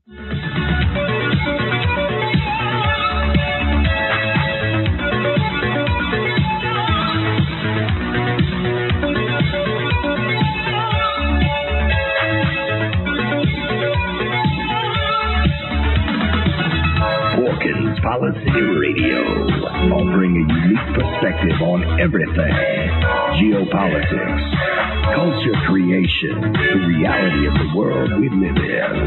Porkins Policy Radio, offering a unique perspective on everything: geopolitics, culture creation, the reality of the world we live in.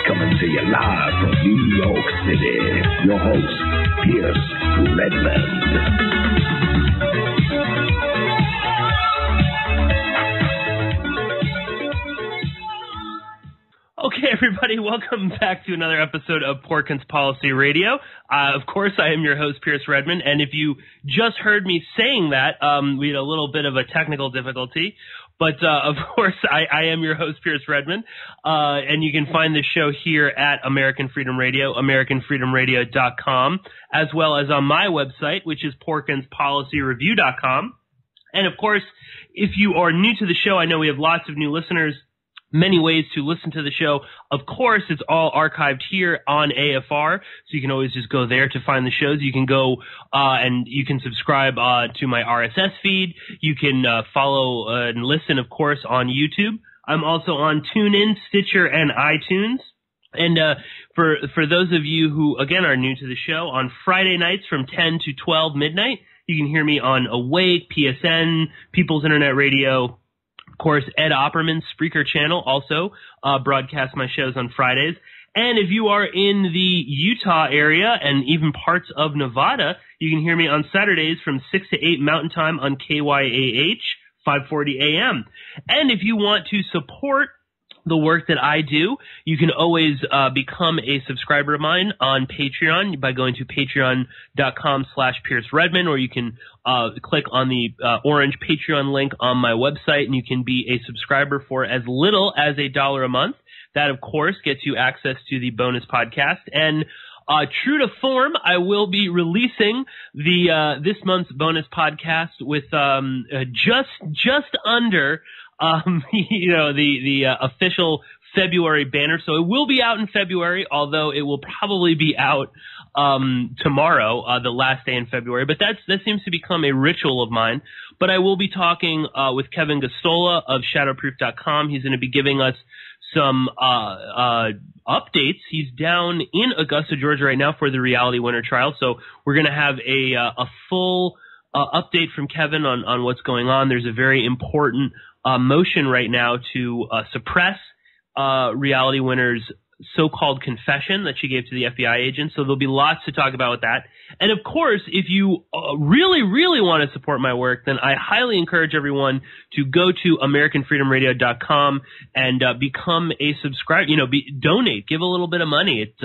Coming to you live from New York City, your host, Pierce Redmond. Okay, everybody, welcome back to another episode of Porkins Policy Radio. Of course, I am your host, Pierce Redmond, and if you just heard me saying that, we had a little bit of a technical difficulty, but of course, I am your host, Pierce Redmond, and you can find the show here at American Freedom Radio, AmericanFreedomRadio.com, as well as on my website, which is PorkinsPolicyReview.com. And of course, if you are new to the show, I know we have lots of new listeners. Many ways to listen to the show. Of course, it's all archived here on AFR, so you can always just go there to find the shows. You can go and you can subscribe to my RSS feed. You can follow and listen, of course, on YouTube. I'm also on TuneIn, Stitcher, and iTunes. And for those of you who, again, are new to the show, on Friday nights from 10 to 12 midnight, you can hear me on Awake, PSN, People's Internet Radio. Of course, Ed Opperman's Spreaker channel also broadcasts my shows on Fridays. And if you are in the Utah area and even parts of Nevada, you can hear me on Saturdays from 6 to 8 Mountain Time on KYAH, 540 AM. And if you want to support the work that I do, you can always become a subscriber of mine on Patreon by going to patreon.com/Pierce Redmond, or you can click on the orange Patreon link on my website, and you can be a subscriber for as little as $1 a month. That, of course, gets you access to the bonus podcast. And true to form, I will be releasing the this month's bonus podcast with just under the official February banner. So it will be out in February, although it will probably be out tomorrow, the last day in February. But that seems to become a ritual of mine. But I will be talking with Kevin Gostola of Shadowproof.com. He's going to be giving us some updates. He's down in Augusta, Georgia right now for the Reality Winner trial. So we're going to have a full update from Kevin on what's going on. There's a very important motion right now to suppress Reality Winner's so-called confession that she gave to the FBI agent. So there'll be lots to talk about with that. And of course, if you really, really want to support my work, then I highly encourage everyone to go to AmericanFreedomRadio.com and become a subscriber. Donate, give a little bit of money. It's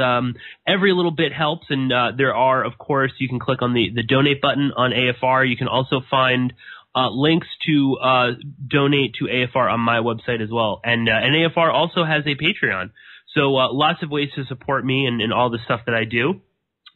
every little bit helps. And there are, of course, you can click on the donate button on AFR. You can also find links to donate to AFR on my website as well. And AFR also has a Patreon. So lots of ways to support me and all the stuff that I do.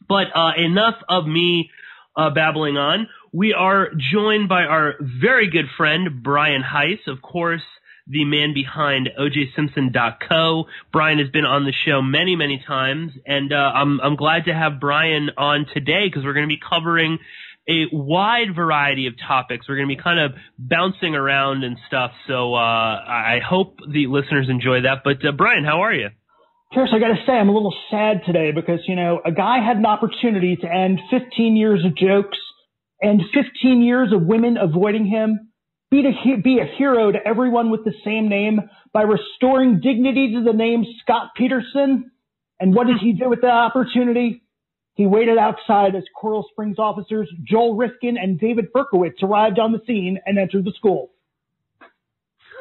But enough of me babbling on. We are joined by our very good friend, Brian Heiss, of course, the man behind OJSimpson.co. Brian has been on the show many, many times, and I'm glad to have Brian on today because we're going to be covering a wide variety of topics. We're going to be kind of bouncing around and stuff, so I hope the listeners enjoy that. But Brian, how are you? Pierce, I got to say, I'm a little sad today because, a guy had an opportunity to end 15 years of jokes and 15 years of women avoiding him, be a hero to everyone with the same name by restoring dignity to the name Scott Peterson. And what did he do with that opportunity? He waited outside as Coral Springs officers Joel Rifkin and David Berkowitz arrived on the scene and entered the school.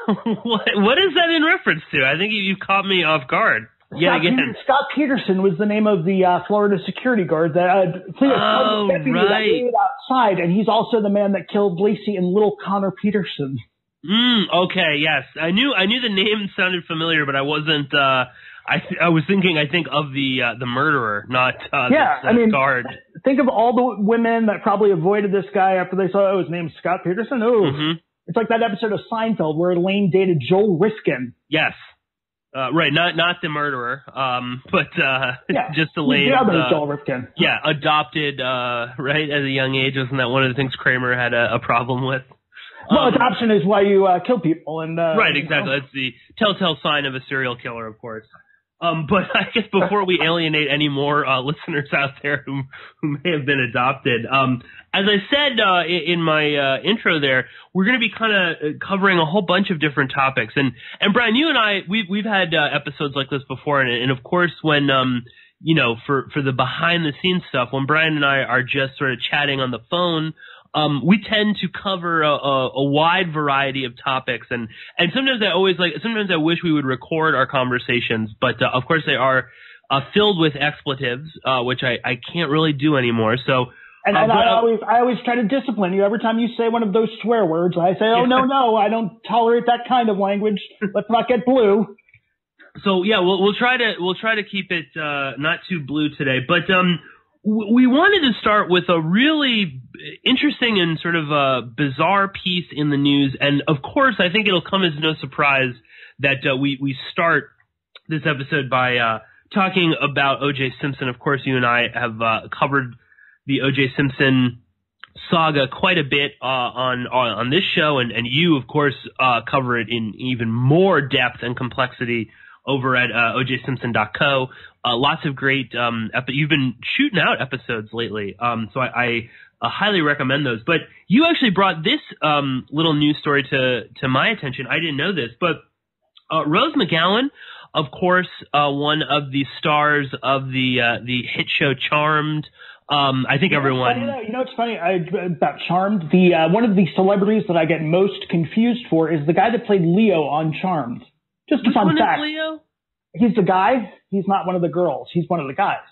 What is that in reference to? I think you caught me off guard. Scott Peterson was the name of the Florida security guard that waited outside, and he's also the man that killed Lacey and Little Connor Peterson. Okay, yes, I knew the name sounded familiar, but I wasn't. I was thinking, I think, of the murderer, not guard. Think of all the women that probably avoided this guy after they saw his name's Scott Peterson. Oh, It's like that episode of Seinfeld where Elaine dated Joel Riskin. Yes. Right, not the murderer, but just Elaine. The other Joel Riskin. Yeah, adopted, right, at a young age. Wasn't that one of the things Kramer had a problem with? Well, adoption is why you kill people. And right, exactly. That's the telltale sign of a serial killer, of course. But I guess before we alienate any more listeners out there who may have been adopted, as I said in my intro there, we're going to be kind of covering a whole bunch of different topics. And Brian, you and I, we've had episodes like this before, and of course when for the behind the scenes stuff, when Brian and I are just sort of chatting on the phone, we tend to cover a wide variety of topics, and sometimes I wish we would record our conversations, but of course they are filled with expletives, which I can't really do anymore. So, I always try to discipline you every time you say one of those swear words. I say, oh no, I don't tolerate that kind of language. Let's not get blue. So yeah, we'll try to keep it not too blue today, but we wanted to start with a really interesting and sort of a bizarre piece in the news. And of course, I think it'll come as no surprise that we start this episode by talking about O.J. Simpson. Of course, you and I have covered the O.J. Simpson saga quite a bit on this show. And you, of course, cover it in even more depth and complexity over at ojsimpson.co. Lots of great you've been shooting out episodes lately, so I highly recommend those. But you actually brought this little news story to my attention. I didn't know this, but Rose McGowan, of course, one of the stars of the hit show Charmed. I think everyone. It's funny about Charmed. The one of the celebrities that I get most confused for is the guy that played Leo on Charmed. Just a fun fact. Leo? He's the guy. He's not one of the girls. He's one of the guys.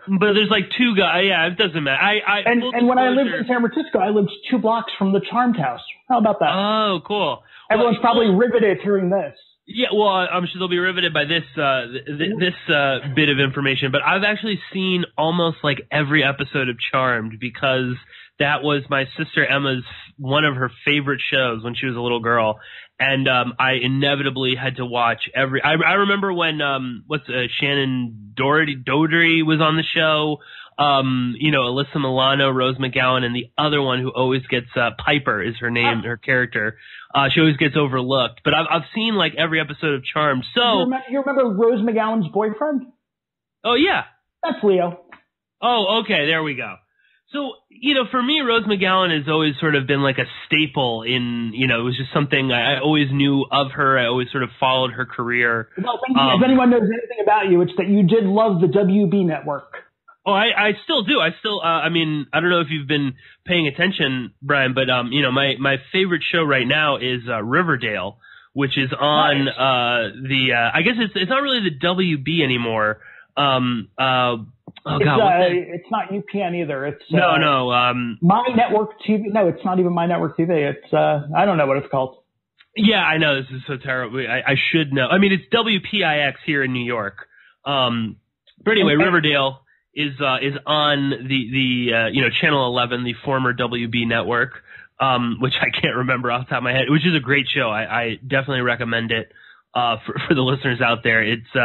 But there's like two guys. Yeah, it doesn't matter. And when I lived in San Francisco, I lived 2 blocks from the Charmed house. How about that? Oh, cool. Everyone's probably riveted hearing this. Yeah, well, I'm sure they'll be riveted by this bit of information. But I've actually seen almost like every episode of Charmed because that was my sister Emma's one of her favorite shows when she was a little girl. And I inevitably had to watch every. I remember when Shannon Doherty was on the show. Alyssa Milano, Rose McGowan, and the other one who always gets Piper is her name, her character. She always gets overlooked. But I've seen like every episode of Charmed. So you remember Rose McGowan's boyfriend? Oh yeah, that's Leo. Oh okay, there we go. So, for me, Rose McGowan has always sort of been like a staple in, it was just something I always knew of her. I always sort of followed her career. Well, if anyone knows anything about you, it's that you did love the WB network. Oh, I still do. I still, I don't know if you've been paying attention, Brian, but, my favorite show right now is Riverdale, which is on I guess it's not really the WB anymore. It's not UPN either. It's My Network TV. No, it's not even My Network TV. It's I don't know what it's called. Yeah, I know this is so terrible. I should know. I mean, it's WPIX here in New York. But anyway, Riverdale is on the Channel 11, the former WB network, which I can't remember off the top of my head. Which is a great show. I definitely recommend it for the listeners out there. It's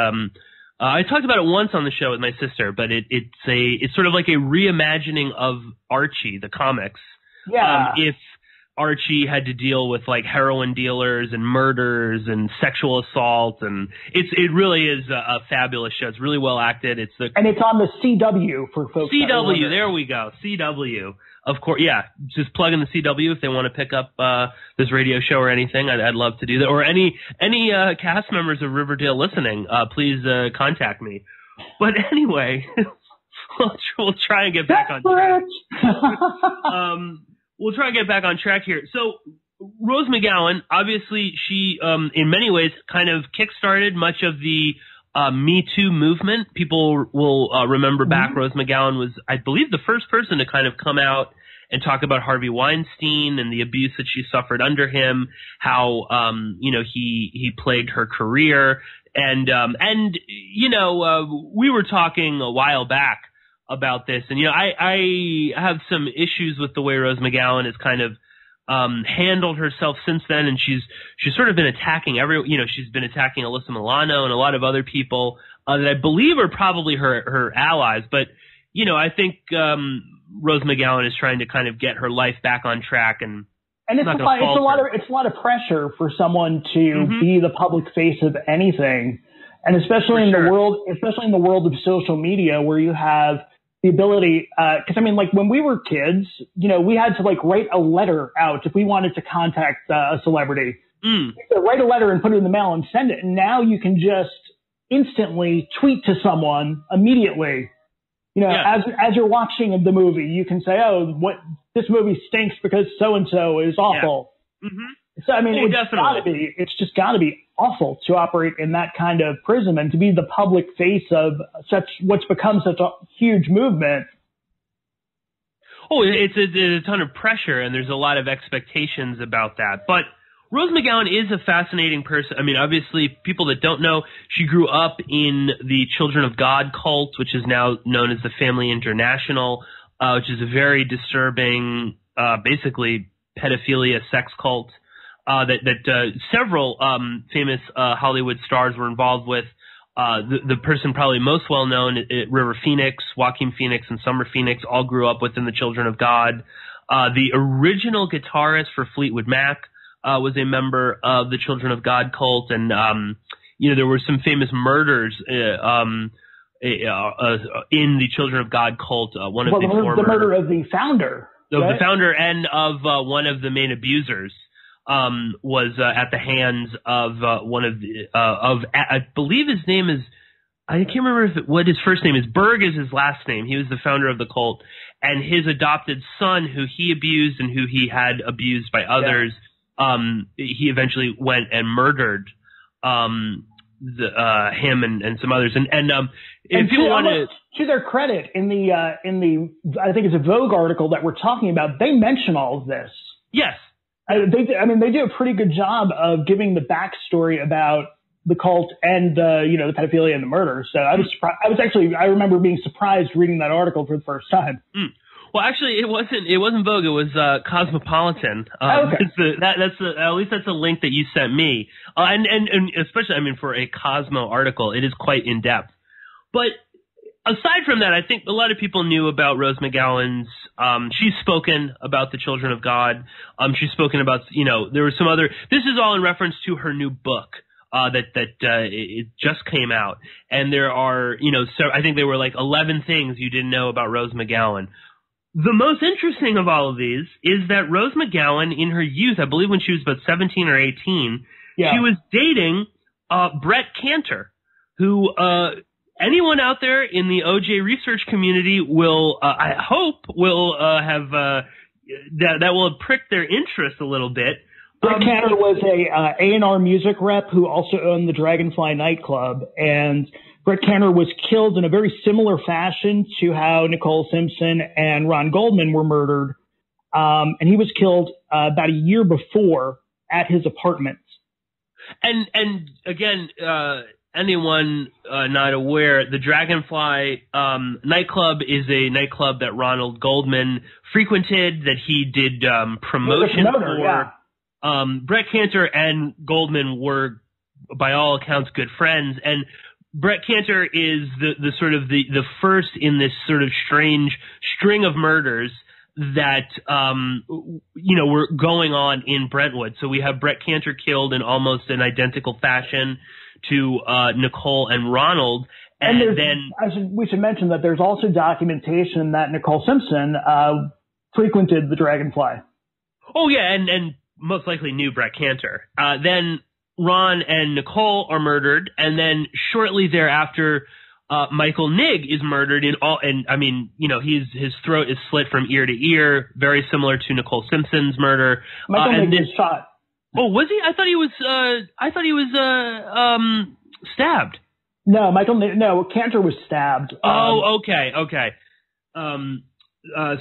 I talked about it once on the show with my sister, but it's sort of like a reimagining of Archie, the comics. Yeah. If Archie had to deal with like heroin dealers and murders and sexual assault, and it really is a fabulous show. It's really well acted. And it's on the CW for folks. CW, there we go. CW. Of course, yeah. Just plug in the CW if they want to pick up this radio show or anything. I'd love to do that. Or any cast members of Riverdale listening, please contact me. But anyway, we'll try and get back on track. We'll try and get back on track here. So Rose McGowan, obviously, she in many ways kind of kickstarted much of the MeToo movement. People will remember back. Rose McGowan was, I believe, the first person to kind of come out and talk about Harvey Weinstein and the abuse that she suffered under him, how, he plagued her career. And we were talking a while back about this. And, I have some issues with the way Rose McGowan is kind of handled herself since then, and she's sort of been attacking she's been attacking Alyssa Milano and a lot of other people that I believe are probably her allies. But, I think Rose McGowan is trying to kind of get her life back on track, and it's a lot of pressure for someone to be the public face of anything, and especially in the world of social media, where you have the ability, because like when we were kids, we had to write a letter out if we wanted to contact a celebrity. You could write a letter and put it in the mail and send it, and now you can just instantly tweet to someone immediately. As you're watching the movie, you can say, "Oh, this movie stinks because so and so is awful." Yeah. So it's just got to be awful to operate in that kind of prism and to be the public face of what's become such a huge movement. Oh, it's a ton of pressure, and there's a lot of expectations about that. But Rose McGowan is a fascinating person. I mean, obviously, people that don't know, she grew up in the Children of God cult, which is now known as the Family International, which is a very disturbing, basically pedophilia sex cult that several famous Hollywood stars were involved with. The person probably most well known, River Phoenix, Joaquin Phoenix, and Summer Phoenix, all grew up within the Children of God. The original guitarist for Fleetwood Mac was a member of the Children of God cult, and there were some famous murders in the Children of God cult. The murder of the founder, the founder, and of one of the main abusers was at the hands of one of the I believe his name is, I can't remember what his first name is. Berg is his last name. He was the founder of the cult, and his adopted son, who he abused and who he had abused by others. Yeah. He eventually went and murdered him and some others. And if people want to their credit, in the I think it's a Vogue article that we're talking about, they mention all of this. Yes, they do a pretty good job of giving the backstory about the cult and the pedophilia and the murder. So I was surprised. I remember being surprised reading that article for the first time. Well, actually, it wasn't Vogue. It was Cosmopolitan. Okay. At least that's a link that you sent me. And especially, for a Cosmo article, it is quite in depth. But aside from that, I think a lot of people knew about Rose McGowan's. She's spoken about the Children of God. She's spoken about, there was some other. This is all in reference to her new book. It just came out, and there are, so I think there were 11 things you didn't know about Rose McGowan. The most interesting of all of these is that Rose McGowan, in her youth, I believe when she was about 17 or 18, she was dating Brett Cantor, who anyone out there in the OJ research community will, I hope, will have that will have pricked their interest a little bit. Brett Cantor was a A&R music rep who also owned the Dragonfly nightclub, and Brett Cantor was killed in a very similar fashion to how Nicole Simpson and Ron Goldman were murdered. And he was killed about a year before at his apartment. And again, anyone not aware, the Dragonfly nightclub is a nightclub that Ronald Goldman frequented, that he did promotion for. Yeah. Brett Cantor and Goldman were, by all accounts, good friends, and Brett Cantor is the sort of the first in this sort of strange string of murders that were going on in Brentwood. So we have Brett Cantor killed in almost an identical fashion to Nicole and Ronald, and then we should mention that there's also documentation that Nicole Simpson frequented the Dragonfly. Oh yeah, and most likely knew Brett Cantor. Then Ron and Nicole are murdered, and then shortly thereafter, Michael Nigg is murdered his throat is slit from ear to ear, very similar to Nicole Simpson's murder. Michael Nigg was shot. Oh, was he? I thought he was stabbed. No, Cantor was stabbed. Okay.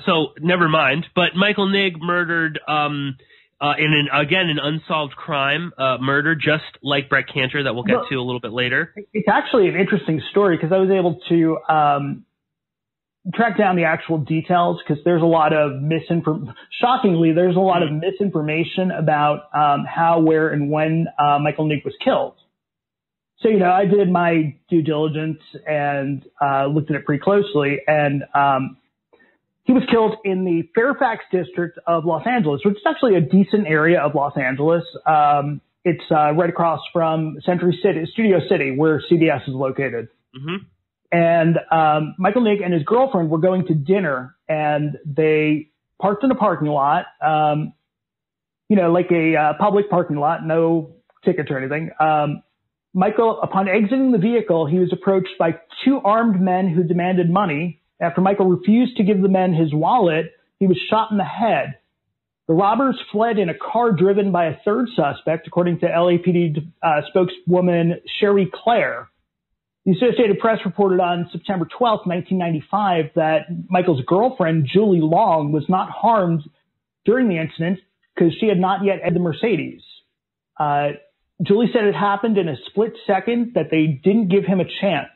So never mind. But Michael Nigg murdered in an unsolved crime, murder, just like Brett Cantor, that we'll get to a little bit later. It's actually an interesting story because I was able to track down the actual details because there's a lot of shockingly, there's a lot of misinformation about how, where, and when Michael Nigg was killed. So, I did my due diligence and looked at it pretty closely, and he was killed in the Fairfax district of Los Angeles, which is actually a decent area of Los Angeles. It's right across from Studio City, where CBS is located. Mm-hmm. And Michael Nigg and his girlfriend were going to dinner, and they parked in a parking lot, like a public parking lot, no tickets or anything. Michael, upon exiting the vehicle, he was approached by two armed men who demanded money. After Michael refused to give the men his wallet, he was shot in the head. The robbers fled in a car driven by a third suspect, according to LAPD spokeswoman Sherry Claire. The Associated Press reported on September 12, 1995, that Michael's girlfriend, Julie Long, was not harmed during the incident because she had not yet entered the Mercedes. Julie said it happened in a split second, that they didn't give him a chance.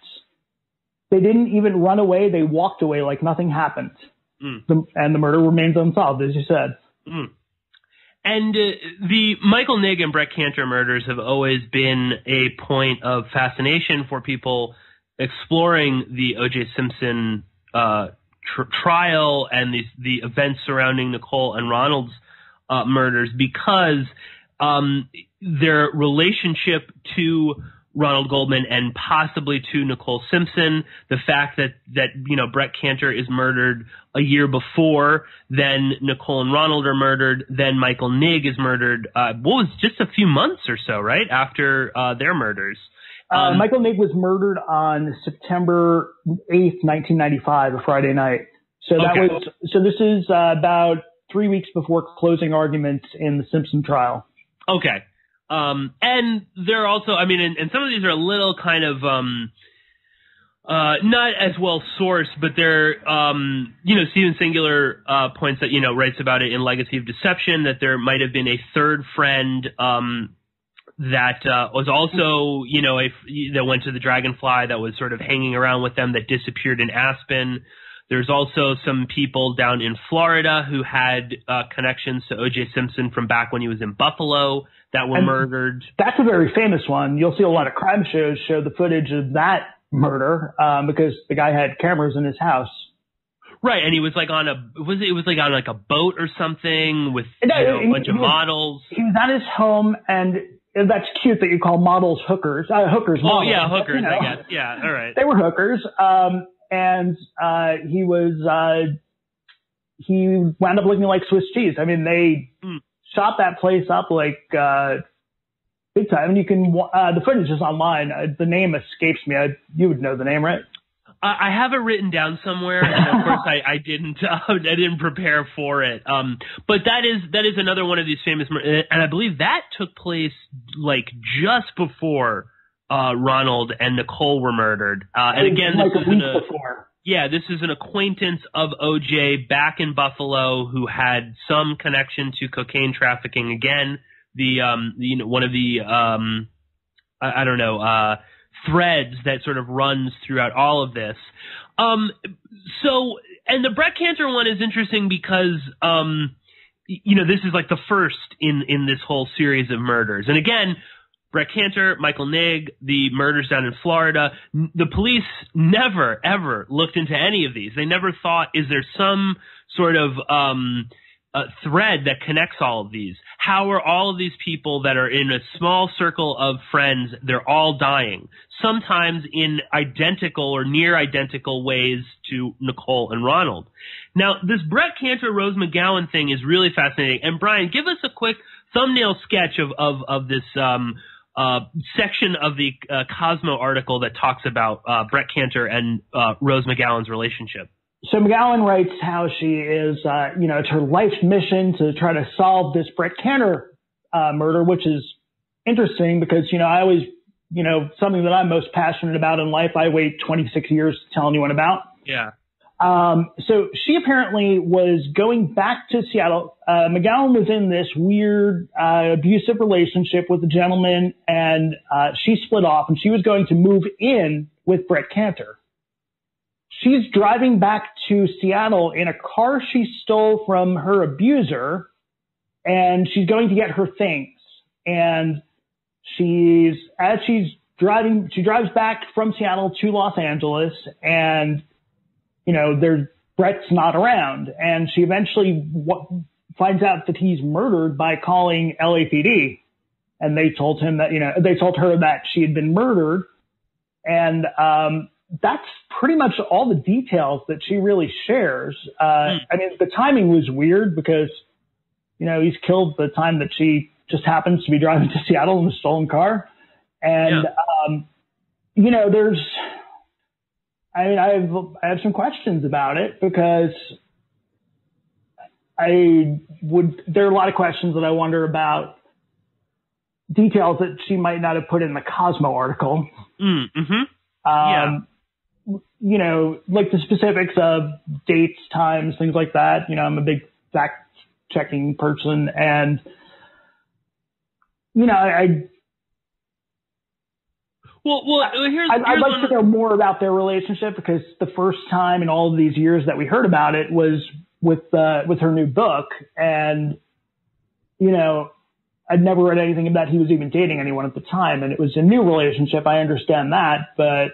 They didn't even run away. They walked away like nothing happened. And the murder remains unsolved, as you said. And the Michael Nigg and Brett Cantor murders have always been a point of fascination for people exploring the O.J. Simpson trial and the events surrounding Nicole and Ronald's murders, because their relationship to Ronald Goldman and possibly to Nicole Simpson, the fact that Brett Cantor is murdered a year before, then Nicole and Ronald are murdered, then Michael Nigg is murdered, just a few months or so, right, after their murders. Michael Nigg was murdered on September 8th, 1995, a Friday night. So this is about 3 weeks before closing arguments in the Simpson trial. Okay. And they're also, and some of these are a little kind of, not as well sourced, but they're, Stephen Singular, points that, writes about it in Legacy of Deception, that there might have been a third friend, that, was also, that went to the Dragonfly, that was sort of hanging around with them, that disappeared in Aspen. There's also some people down in Florida who had connections to O.J. Simpson from back when he was in Buffalo that were murdered. That's a very famous one. You'll see a lot of crime shows show the footage of that murder because the guy had cameras in his house. Right, and he was on a boat or something with a bunch of models. He was at his home, and that's cute that you call models hookers. Hookers. Oh models, yeah, hookers. I guess. Yeah, all right. They were hookers. And he wound up looking like Swiss cheese. They shot that place up like big time. And you can the footage is online. The name escapes me. You would know the name, right? I have it written down somewhere, and of course I didn't prepare for it. But that is another one of these famous, and I believe that took place just before Ronald and Nicole were murdered. And again, this is an acquaintance of OJ back in Buffalo who had some connection to cocaine trafficking. Again, one of the threads that sort of runs throughout all of this. And the Brett Cantor one is interesting because this is the first in this whole series of murders. And again, Brett Cantor, Michael Nigg, the murders down in Florida. The police never, ever looked into any of these. They never thought, is there some sort of thread that connects all of these? How are all of these people that are in a small circle of friends, they're all dying, sometimes in identical or near identical ways to Nicole and Ronald? Now, this Brett Cantor, Rose McGowan thing is really fascinating. And Brian, give us a quick thumbnail sketch of this section of the Cosmo article that talks about Brett Cantor and Rose McGowan's relationship. So McGowan writes how she is, it's her life's mission to try to solve this Brett Cantor murder, which is interesting because, I always, something that I'm most passionate about in life, I wait 26 years to tell anyone about. Yeah. So she apparently was going back to Seattle. McGowan was in this weird, abusive relationship with a gentleman, and she split off, and she was going to move in with Brett Cantor. she's driving back to Seattle in a car she stole from her abuser, and she's going to get her things. And she drives back from Seattle to Los Angeles, and, you know, Brett's not around. And she eventually finds out that he's murdered by calling LAPD. And they told her that she had been murdered. And, that's pretty much all the details that she really shares. I mean, the timing was weird because, you know, he's killed the time that she just happens to be driving to Seattle in a stolen car. And, you know, I have some questions about it because there are a lot of questions that I wonder about details that she might not have put in the Cosmo article. You know, like the specifics of dates, times, things like that. You know, I'm a big fact-checking person, and, you know, I'd like to know more about their relationship, because the first time in all of these years that we heard about it was with her new book, and, you know, I'd never read anything about he was even dating anyone at the time, and it was a new relationship. I understand that, but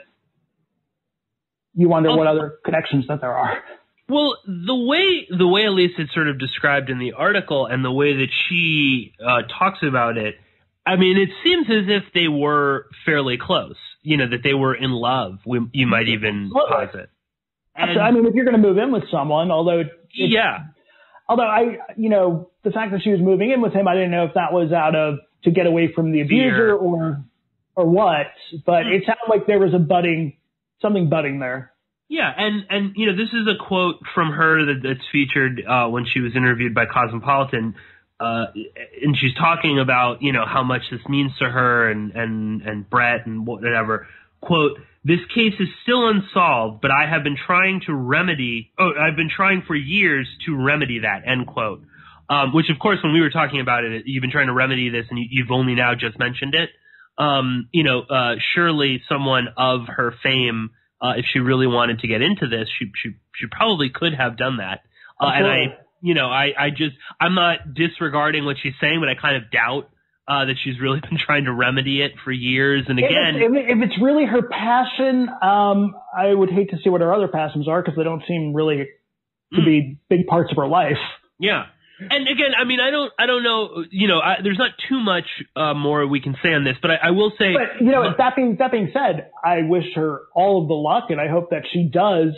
you wonder what other connections that there are. Well, the way at least it's sort of described in the article and the way that she talks about it, I mean, it seems as if they were fairly close, you know, that they were in love. You might even posit. And, I mean, if you're going to move in with someone, although you know, the fact that she was moving in with him, I didn't know if that was to get away from the abuser or what, but it sounded like there was something budding there. Yeah, and you know, this is a quote from her that's featured when she was interviewed by Cosmopolitan, and she's talking about, you know, how much this means to her and Brett and whatever. Quote, "This case is still unsolved, but I have been trying for years to remedy that," end quote. Which, of course, when we were talking about it, you've been trying to remedy this, and you've only now just mentioned it. You know, surely someone of her fame, if she really wanted to get into this, she probably could have done that. And I'm not disregarding what she's saying, but I kind of doubt that she's really been trying to remedy it for years. And again, if it's really her passion, I would hate to see what her other passions are, because they don't seem really to be big parts of her life. Yeah. And again, I mean, I don't know, you know, there's not too much more we can say on this, but I will say. But, you know, that being said, I wish her all of the luck, and I hope that she does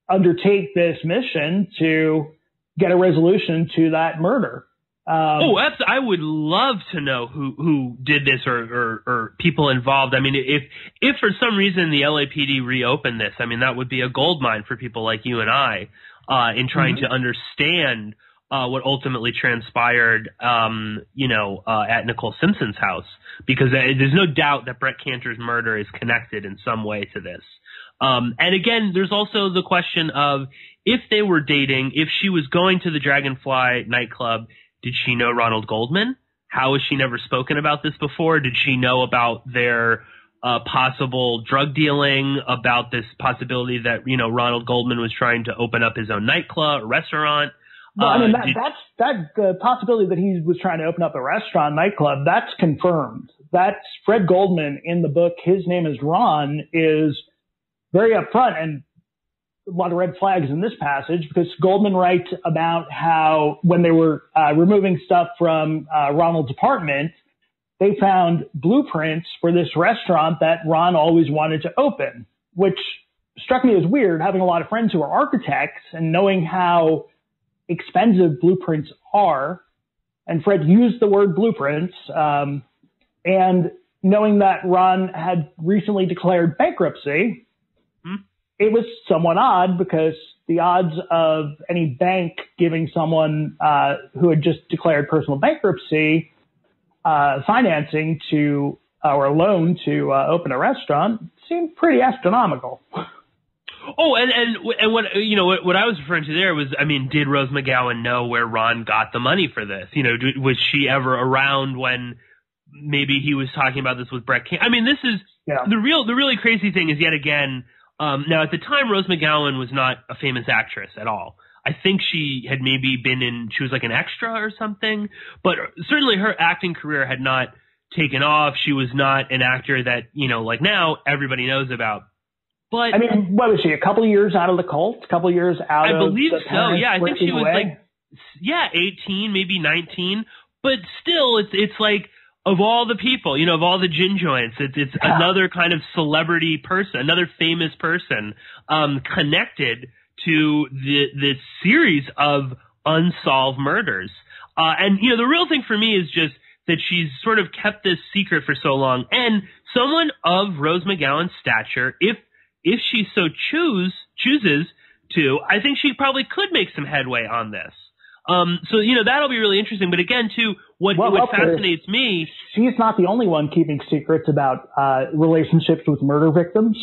undertake this mission to get a resolution to that murder. I would love to know who did this or people involved. I mean, if for some reason the LAPD reopened this, I mean, that would be a goldmine for people like you and I. In trying to understand what ultimately transpired, at Nicole Simpson's house, because there's no doubt that Brett Cantor's murder is connected in some way to this. And again, there's also the question of if they were dating, if she was going to the Dragonfly nightclub, did she know Ronald Goldman? How has she never spoken about this before? Did she know about their possible drug dealing, about this possibility that, you know, Ronald Goldman was trying to open up his own nightclub, restaurant? Well, I mean, that's the possibility that he was trying to open up a restaurant, nightclub. That's confirmed. That's Fred Goldman in the book. His name is Ron, is very upfront, and a lot of red flags in this passage, because Goldman writes about how when they were removing stuff from Ronald's apartment, they found blueprints for this restaurant that Ron always wanted to open, which struck me as weird, having a lot of friends who are architects and knowing how expensive blueprints are. And Fred used the word blueprints, and knowing that Ron had recently declared bankruptcy, it was somewhat odd, because the odds of any bank giving someone who had just declared personal bankruptcy financing to or a loan to open a restaurant seemed pretty astronomical. Oh, and what, you know, what I was referring to there was, I mean, did Rose McGowan know where Ron got the money for this? You know, was she ever around when maybe he was talking about this with Brett Cantor? I mean, this is the really crazy thing is, yet again, Now, at the time, Rose McGowan was not a famous actress at all. I think she had maybe she was like an extra or something, but certainly her acting career had not taken off. She was not an actor that, like now everybody knows about. But I mean, what was she, a couple of years out of the cult? A couple of years out I of believe the so, yeah. I think she was away? 18, maybe 19. But still, it's like, of all the people, of all the gin joints, it's another kind of celebrity person, another famous person connected to this series of unsolved murders. And the real thing for me is just that she's sort of kept this secret for so long. And someone of Rose McGowan's stature, if she so chooses to, I think she probably could make some headway on this. So, that'll be really interesting. But again, too, what fascinates me... She's not the only one keeping secrets about relationships with murder victims.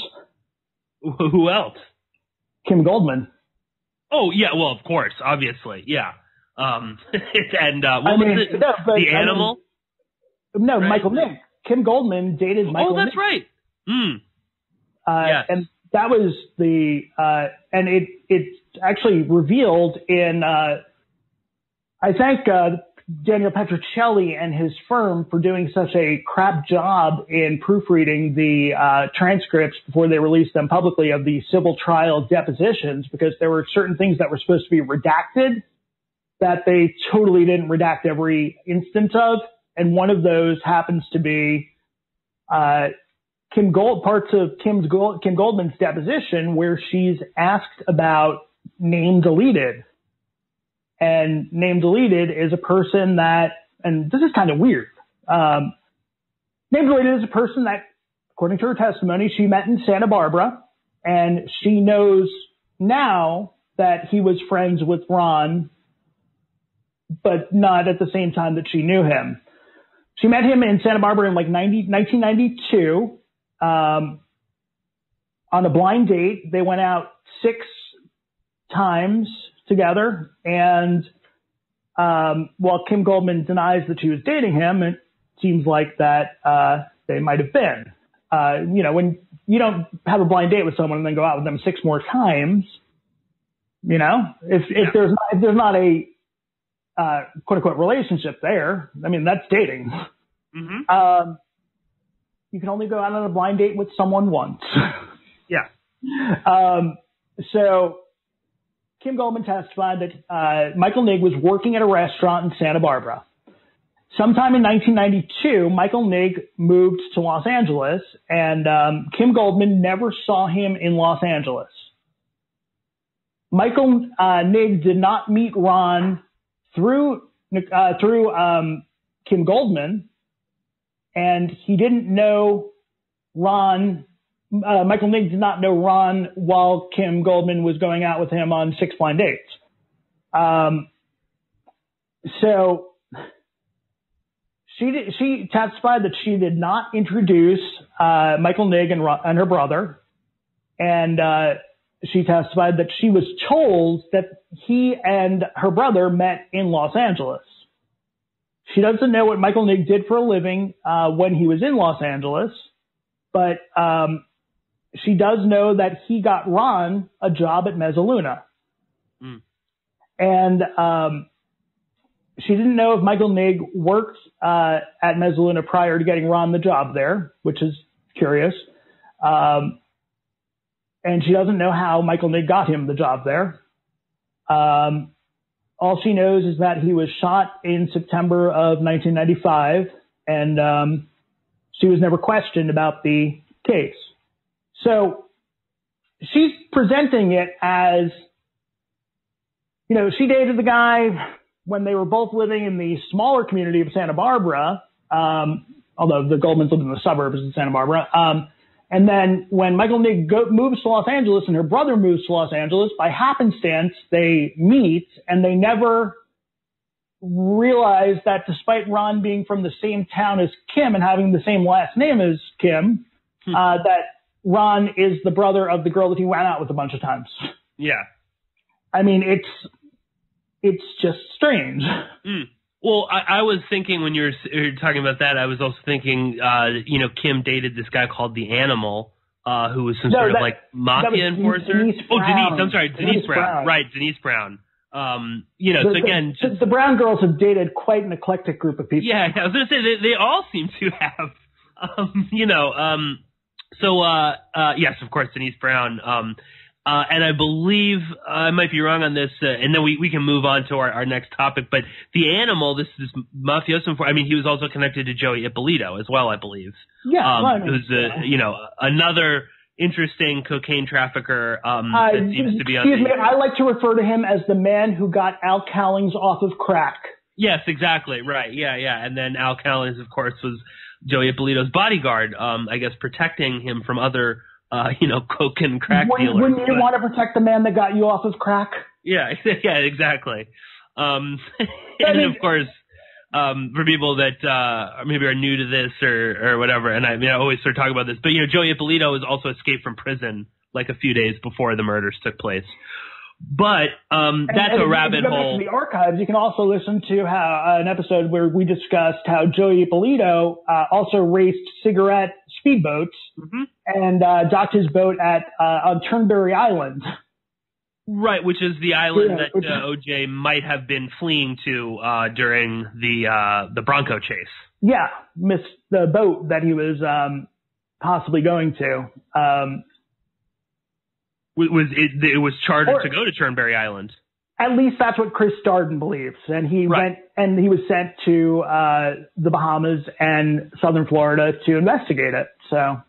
Who else? Kim Goldman. Oh, yeah, well, of course, obviously, yeah. The animal? No, right? Michael Nigg. Kim Goldman dated Michael Nigg. Oh, that's right. Yes. And that was and it's actually revealed in... I thank Daniel Petrocelli and his firm for doing such a crap job in proofreading the transcripts before they released them publicly of the civil trial depositions, because there were certain things that were supposed to be redacted that they totally didn't redact every instance of. And one of those happens to be parts of Kim Goldman's deposition where she's asked about name deleted. And name deleted is a person that, and this is kind of weird. Name deleted is a person that, according to her testimony, she met in Santa Barbara, and she knows now that he was friends with Ron, but not at the same time that she knew him. She met him in Santa Barbara in 1992 on a blind date. They went out 6 times together, and while Kim Goldman denies that she was dating him, it seems like that they might have been. When you don't have a blind date with someone and then go out with them 6 more times, if there's not a quote unquote relationship there, I mean, that's dating. Mm-hmm. You can only go out on a blind date with someone once. Yeah. So Kim Goldman testified that Michael Nigg was working at a restaurant in Santa Barbara. Sometime in 1992, Michael Nigg moved to Los Angeles, and Kim Goldman never saw him in Los Angeles. Michael Nigg did not meet Ron through Kim Goldman, and he didn't know Ron. Michael Nigg did not know Ron while Kim Goldman was going out with him on 6 blind dates. So she testified that she did not introduce Michael Nigg and her brother, and she testified that she was told that he and her brother met in Los Angeles. She doesn't know what Michael Nigg did for a living when he was in Los Angeles, but she does know that he got Ron a job at Mezzaluna. Mm. And she didn't know if Michael Nigg worked at Mezzaluna prior to getting Ron the job there, which is curious. And she doesn't know how Michael Nigg got him the job there. All she knows is that he was shot in September of 1995, and she was never questioned about the case. So she's presenting it as, she dated the guy when they were both living in the smaller community of Santa Barbara, although the Goldmans lived in the suburbs of Santa Barbara. And then when Michael Nigg moves to Los Angeles and her brother moves to Los Angeles, by happenstance, they meet, and they never realize that despite Ron being from the same town as Kim and having the same last name as Kim, that Ron is the brother of the girl that he went out with a bunch of times. Yeah. I mean, it's just strange. Mm. Well, I was thinking when you were talking about that, I was also thinking, Kim dated this guy called The Animal, who was some sort of like mafia enforcer. Denise. I'm sorry, Denise Brown. Right, Denise Brown. The Brown girls have dated quite an eclectic group of people. Yeah, I was going to say they all seem to have, yes, of course, Denise Brown. And I believe I might be wrong on this, and then we can move on to our next topic. But the animal, this mafioso, he was also connected to Joey Ippolito as well, I believe. Yeah, who's another interesting cocaine trafficker that seems to be on. Excuse me, I like to refer to him as the man who got Al Cowlings off of crack. Yes, exactly, right, yeah, and then Al Cowlings, of course, was Joey Ippolito's bodyguard, I guess, protecting him from other. Coke and crack dealers. Wouldn't you want to protect the man that got you off of crack? Yeah, exactly. And of course, for people that maybe are new to this or whatever, and I always sort of talk about this, but Joey Ippolito was also escaped from prison like a few days before the murders took place. But that's a rabbit hole. In the archives, you can also listen to how an episode where we discussed how Joey Ippolito also raced cigarette speedboats and docked his boat on Turnberry Island. Right, which is the island that OJ might have been fleeing to during the Bronco chase. Yeah, missed the boat that he was possibly going to. It was chartered to go to Turnberry Island. At least that's what Chris Darden believes. And he went and he was sent to the Bahamas and southern Florida to investigate it. So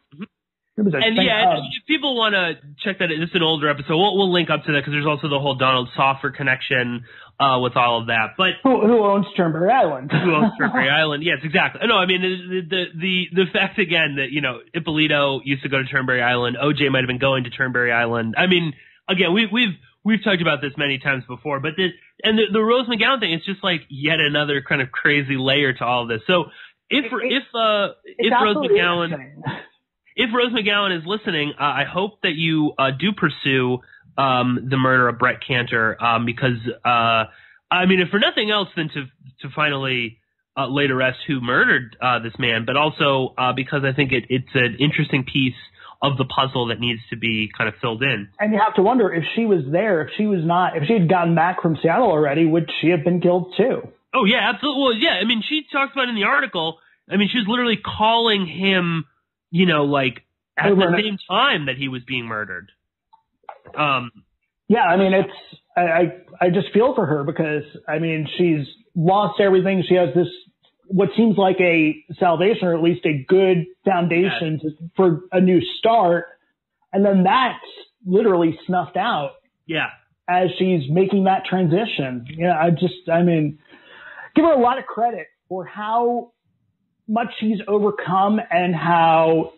it was if people want to check that, this is an older episode. We'll link up to that because there's also the whole Donald Soffer connection with all of that. But who owns Turnberry Island? Who owns Turnberry Island? Yes, exactly. No, the fact again that Ippolito used to go to Turnberry Island, OJ might have been going to Turnberry Island. Again, we've talked about this many times before, but the Rose McGowan thing is just like yet another kind of crazy layer to all of this. So if Rose McGowan is listening, I hope that you do pursue the murder of Brett Cantor, because if for nothing else than to finally lay to rest who murdered this man, but also because I think it's an interesting piece of the puzzle that needs to be kind of filled in. And you have to wonder if she was there, if she had gotten back from Seattle already, would she have been killed too? Oh yeah, absolutely. Well, yeah. She talks about in the article. She was literally calling him. At the same time that he was being murdered. I just feel for her because, she's lost everything. She has this, what seems like a salvation or at least a good foundation for a new start. And then that's literally snuffed out. Yeah. As she's making that transition. Give her a lot of credit for how much she's overcome and how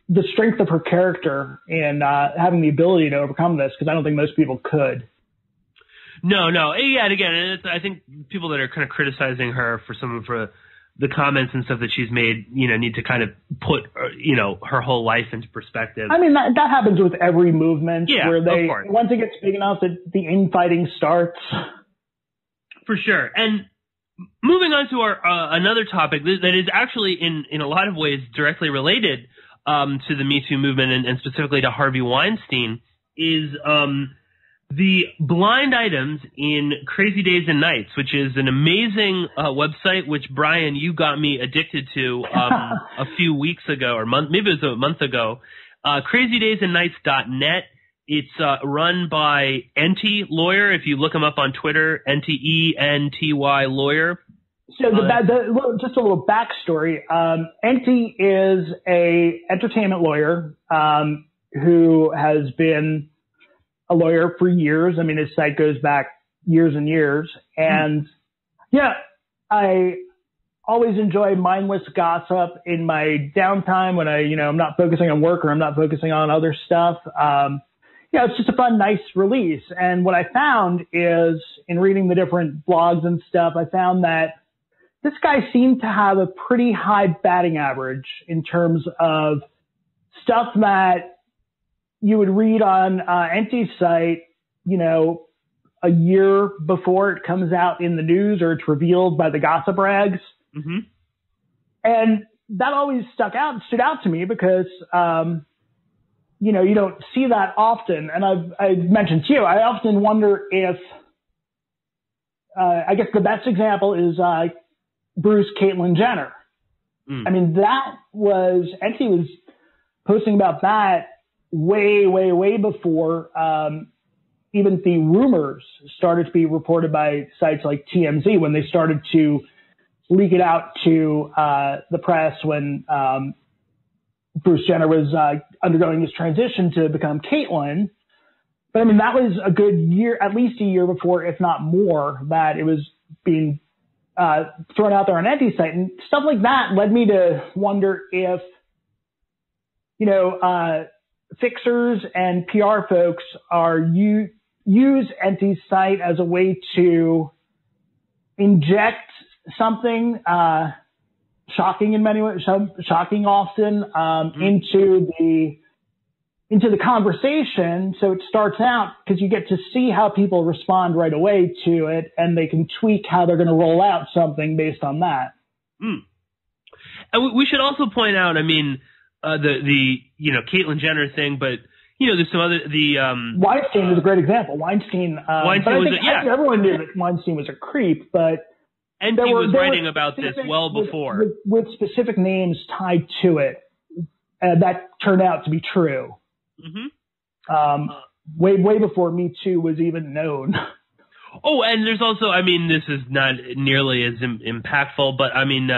the strength of her character and having the ability to overcome this, because I don't think most people could. No. Yeah, and again, I think people that are kind of criticizing her for some of the comments and stuff that she's made, need to kind of put, her whole life into perspective. That happens with every movement where once it gets big enough that the infighting starts. For sure. And moving on to our another topic that is actually in a lot of ways directly related to the MeToo movement and specifically to Harvey Weinstein is the blind items in Crazy Days and Nights, which is an amazing website, which, Brian, you got me addicted to a few weeks ago, or maybe it was a month ago. CrazyDaysandNights.net. It's run by Enty Lawyer. If you look him up on Twitter, Enty, E-N-T-Y Lawyer. So just a little backstory. Enty is a entertainment lawyer who has been a lawyer for years. His site goes back years and years. And I always enjoy mindless gossip in my downtime when I'm not focusing on work or I'm not focusing on other stuff. It's just a fun, nice release. And what I found is in reading the different blogs and stuff, I found that this guy seemed to have a pretty high batting average in terms of stuff that you would read on Enty's site, a year before it comes out in the news or it's revealed by the gossip rags. And that always stood out to me because you know, you don't see that often. And I've mentioned to you, I often wonder if, I guess the best example is Bruce Caitlyn Jenner. I mean, Enty was posting about that way before even the rumors started to be reported by sites like TMZ, when they started to leak it out to the press when Bruce Jenner was undergoing his transition to become Caitlyn. But I mean, that was a good year, at least a year before, if not more, that it was being thrown out there on Enty's site. And stuff like that led me to wonder if, you know, fixers and PR folks use Enty's site as a way to inject something shocking in many ways, shocking often, into the conversation. So it starts out because you get to see how people respond right away to it, and they can tweak how they're going to roll out something based on that. And we should also point out, I mean, the you know, Caitlyn Jenner thing, but you know, there's some other, Weinstein is a great example. Weinstein but I think everyone knew that Weinstein was a creep, but Enty was writing about this well before. With specific names tied to it, that turned out to be true. Way before MeToo was even known. Oh, and there's also, I mean, this is not nearly as impactful, but I mean,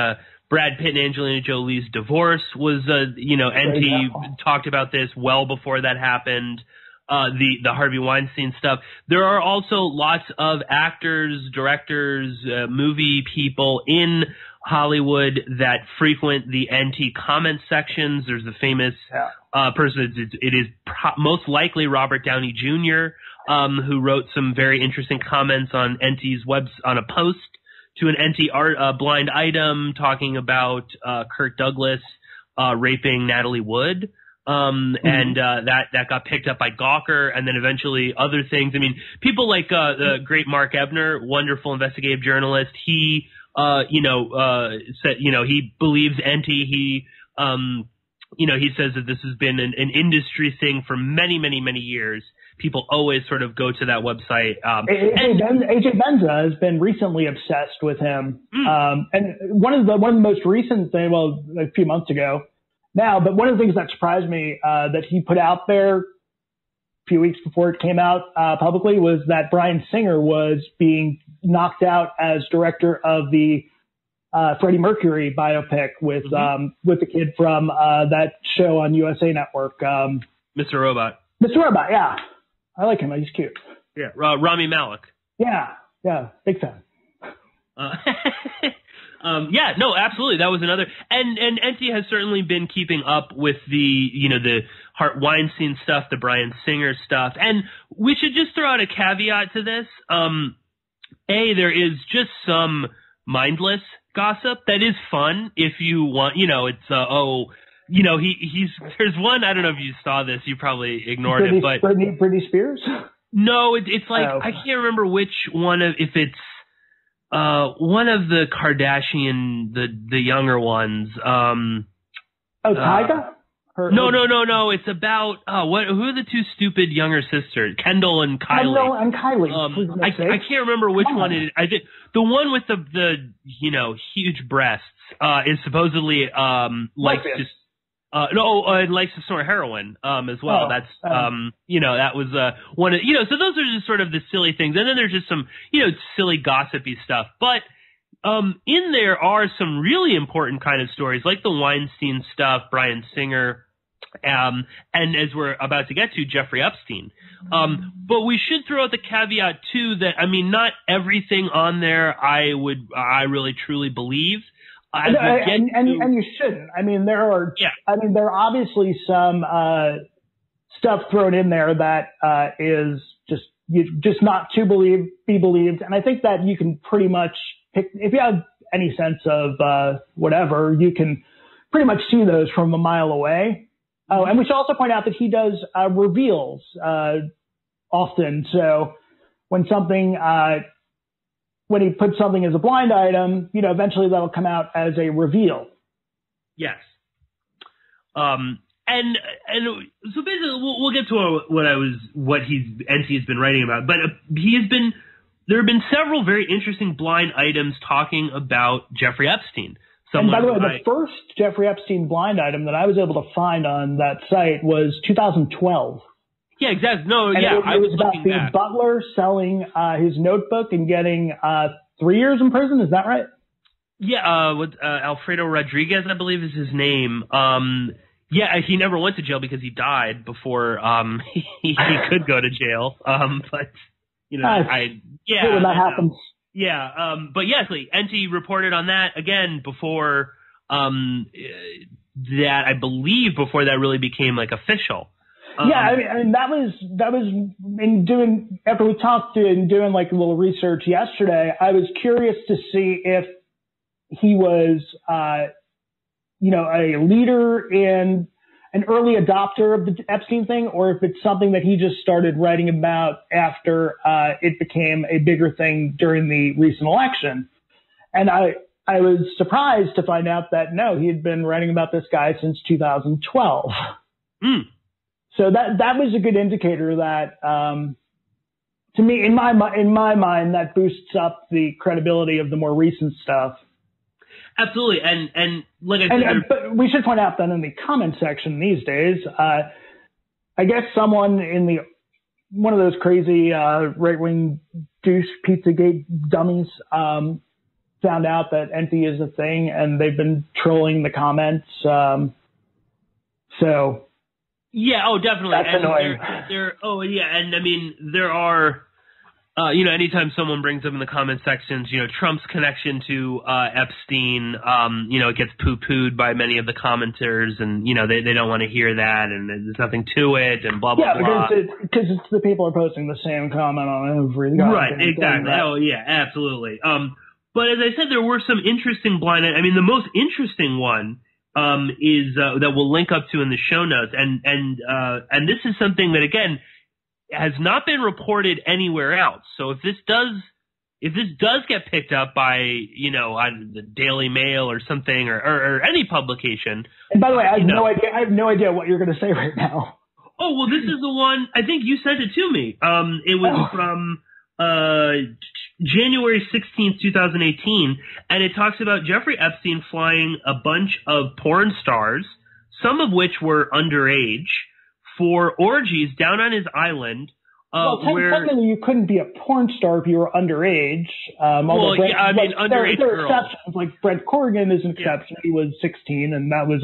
Brad Pitt and Angelina Jolie's divorce was, you know, Enty talked about this well before that happened. The Harvey Weinstein stuff. There are also lots of actors, directors, movie people in Hollywood that frequent the Enty comment sections. There's a famous person. It is most likely Robert Downey Jr., who wrote some very interesting comments on Enty's on a post to an Enty blind item talking about Kirk Douglas raping Natalie Wood. And that got picked up by Gawker, and then eventually other things. I mean, people like the great Mark Ebner, wonderful investigative journalist. He, said, you know, he believes Enty. He, you know, he says that this has been an industry thing for many, many, many years. People always sort of go to that website. AJ Benza has been recently obsessed with him. And one of the most recent things, well, a few months ago now, but one of the things that surprised me that he put out there a few weeks before it came out publicly was that Bryan Singer was being knocked out as director of the Freddie Mercury biopic with the kid from that show on USA Network. Mr. Robot. Mr. Robot, yeah. I like him. He's cute. Yeah. Rami Malek. Yeah. Big fan. Yeah, no, absolutely. That was another, and Enty has certainly been keeping up with the Hart Weinstein stuff, the Bryan Singer stuff. And we should just throw out a caveat to this. There is just some mindless gossip that is fun if you want, it's, there's one, I don't know if you saw this, you probably ignored it, but Britney Spears? No, it's like, I can't remember which one if it's, one of the Kardashian, the younger ones. Tyga? No. It's about who are the two stupid younger sisters? Kendall and Kylie. Kendall and Kylie. I can't remember which one it is. I did the one with the huge breasts is supposedly likes to snort heroin as well. That was one of so those are just sort of the silly things, and then there's just some silly gossipy stuff. But in there are some really important kind of stories like the Weinstein stuff, Bryan Singer, and as we're about to get to, Jeffrey Epstein. But we should throw out the caveat too that not everything on there I really truly believe. And you shouldn't. There are obviously some stuff thrown in there that is just not to be believed. And I think that you can pretty much pick, if you have any sense of whatever, you can pretty much see those from a mile away. Oh, and we should also point out that he does reveals often. So when he puts something as a blind item, eventually that'll come out as a reveal. Yes. And And so basically, we'll get to what Enty has been writing about. But there have been several very interesting blind items talking about Jeffrey Epstein. And by the way, the first Jeffrey Epstein blind item that I was able to find on that site was 2012. Yeah, exactly. No, and yeah, it was about the butler selling his notebook and getting 3 years in prison. Is that right? Yeah, Alfredo Rodriguez, I believe, is his name. Yeah, he never went to jail because he died before he could go to jail. But when that happens. Yeah, but yes, Enty reported on that again before that. I believe before that really became official. I mean that was in doing after we talked and doing a little research yesterday. I was curious to see if he was a leader in an early adopter of the Epstein thing, or if it's something that he just started writing about after it became a bigger thing during the recent election. And I was surprised to find out that no, he had been writing about this guy since 2012. Mm. So that was a good indicator that, to me, in my mind, that boosts up the credibility of the more recent stuff. Absolutely, and like I said, but we should point out that in the comment section these days, I guess someone in one of those crazy right-wing douche Pizzagate dummies found out that Enty is a thing, and they've been trolling the comments. So yeah, oh, definitely. That's annoying. And I mean there are. Anytime someone brings up in the comment sections, Trump's connection to Epstein, it gets poo-pooed by many of the commenters, and they don't want to hear that, and there's nothing to it, and blah blah blah. Yeah, because the people are posting the same comment on every right, exactly. Oh yeah, absolutely. But as I said, there were some interesting blind. I mean, the most interesting one is that we'll link up to in the show notes, and this is something that again has not been reported anywhere else. So if this does get picked up by, either the Daily Mail or something or any publication. And by the way, I have no idea what you're going to say right now. Oh, well, this is the one, I think you sent it to me. It was from January 16th, 2018, and it talks about Jeffrey Epstein flying a bunch of porn stars, some of which were underage, for orgies down on his island. Technically, you couldn't be a porn star if you were underage. Underage there are exceptions. Like Brett Corrigan is an exception. He was 16, and that was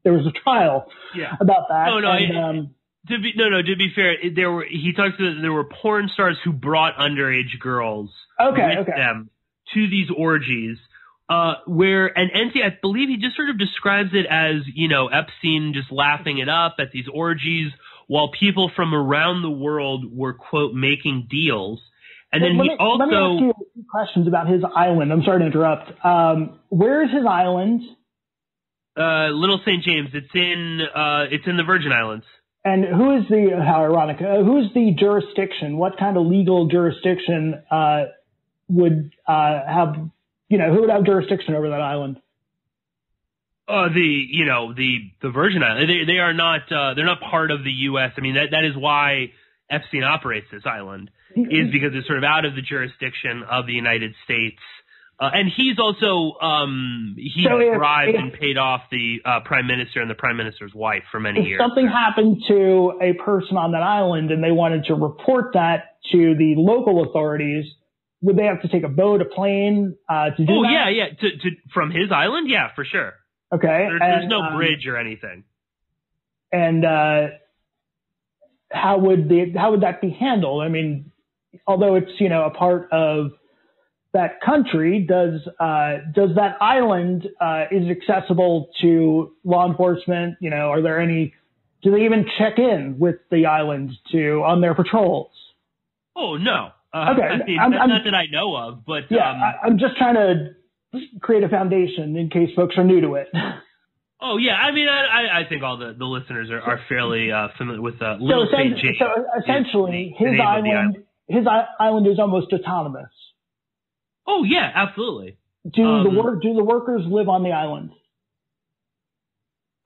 there was a trial about that. To be fair, he talks about there were porn stars who brought underage girls with them to these orgies. And Enty, I believe he just sort of describes it as, Epstein just laughing it up at these orgies while people from around the world were, quote, making deals. And then let me ask you a few questions about his island. I'm sorry to interrupt. Where is his island? Little St. James. It's in the Virgin Islands. And who is how ironic, who's the jurisdiction? What kind of legal jurisdiction would have, who would have jurisdiction over that island? The Virgin Islands. They are not. They're not part of the U.S. I mean, that is why Epstein operates this island, is because it's sort of out of the jurisdiction of the United States. And he's also bribed and paid off the prime minister and the prime minister's wife for many years. If something happened to a person on that island and they wanted to report that to the local authorities, would they have to take a boat, a plane to do that? Oh, yeah. From his island? Yeah, for sure. Okay. There's no bridge or anything. And how would that be handled? I mean, although it's, a part of that country, does that island, is accessible to law enforcement? Are there do they even check in with the island on their patrols? Oh, no. Okay. Not that I know of, but I'm just trying to create a foundation in case folks are new to it. Oh yeah, I mean, I think all the listeners are fairly familiar with Little St. James. So essentially, his island is almost autonomous. Oh yeah, absolutely. Do the workers live on the island?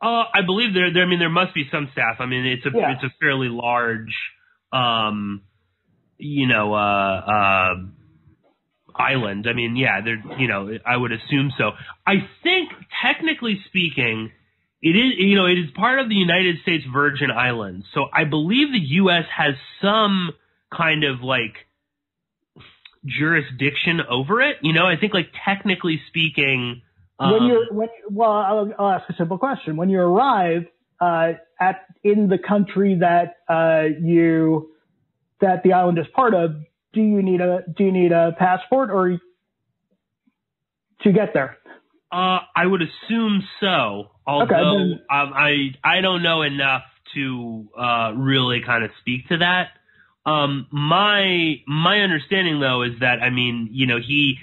I believe there. I mean, there must be some staff. I mean, it's a fairly large, island. I mean, yeah, I would assume so. I think, technically speaking, it is part of the United States Virgin Islands. So I believe the U.S. has some kind of like jurisdiction over it. I think, like, technically speaking. I'll ask a simple question. When you arrive in the country that the island is part of, do you need a passport or to get there? I would assume so. Although I don't know enough to really kind of speak to that. My understanding though is that, I mean, he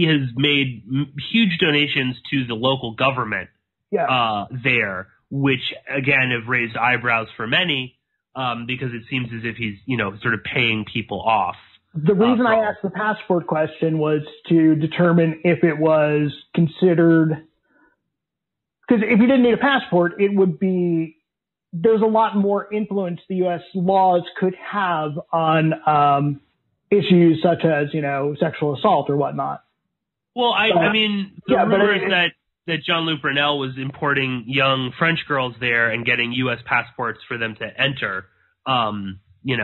has made huge donations to the local government there, which again have raised eyebrows for many, because it seems as if he's sort of paying people off. The reason I asked the passport question was to determine if it was considered, because if you didn't need a passport, it would be. There's a lot more influence the U.S. laws could have on issues such as, sexual assault or whatnot. Well, I mean, the rumors that Jean-Luc Brunel was importing young French girls there and getting U.S. passports for them to enter, you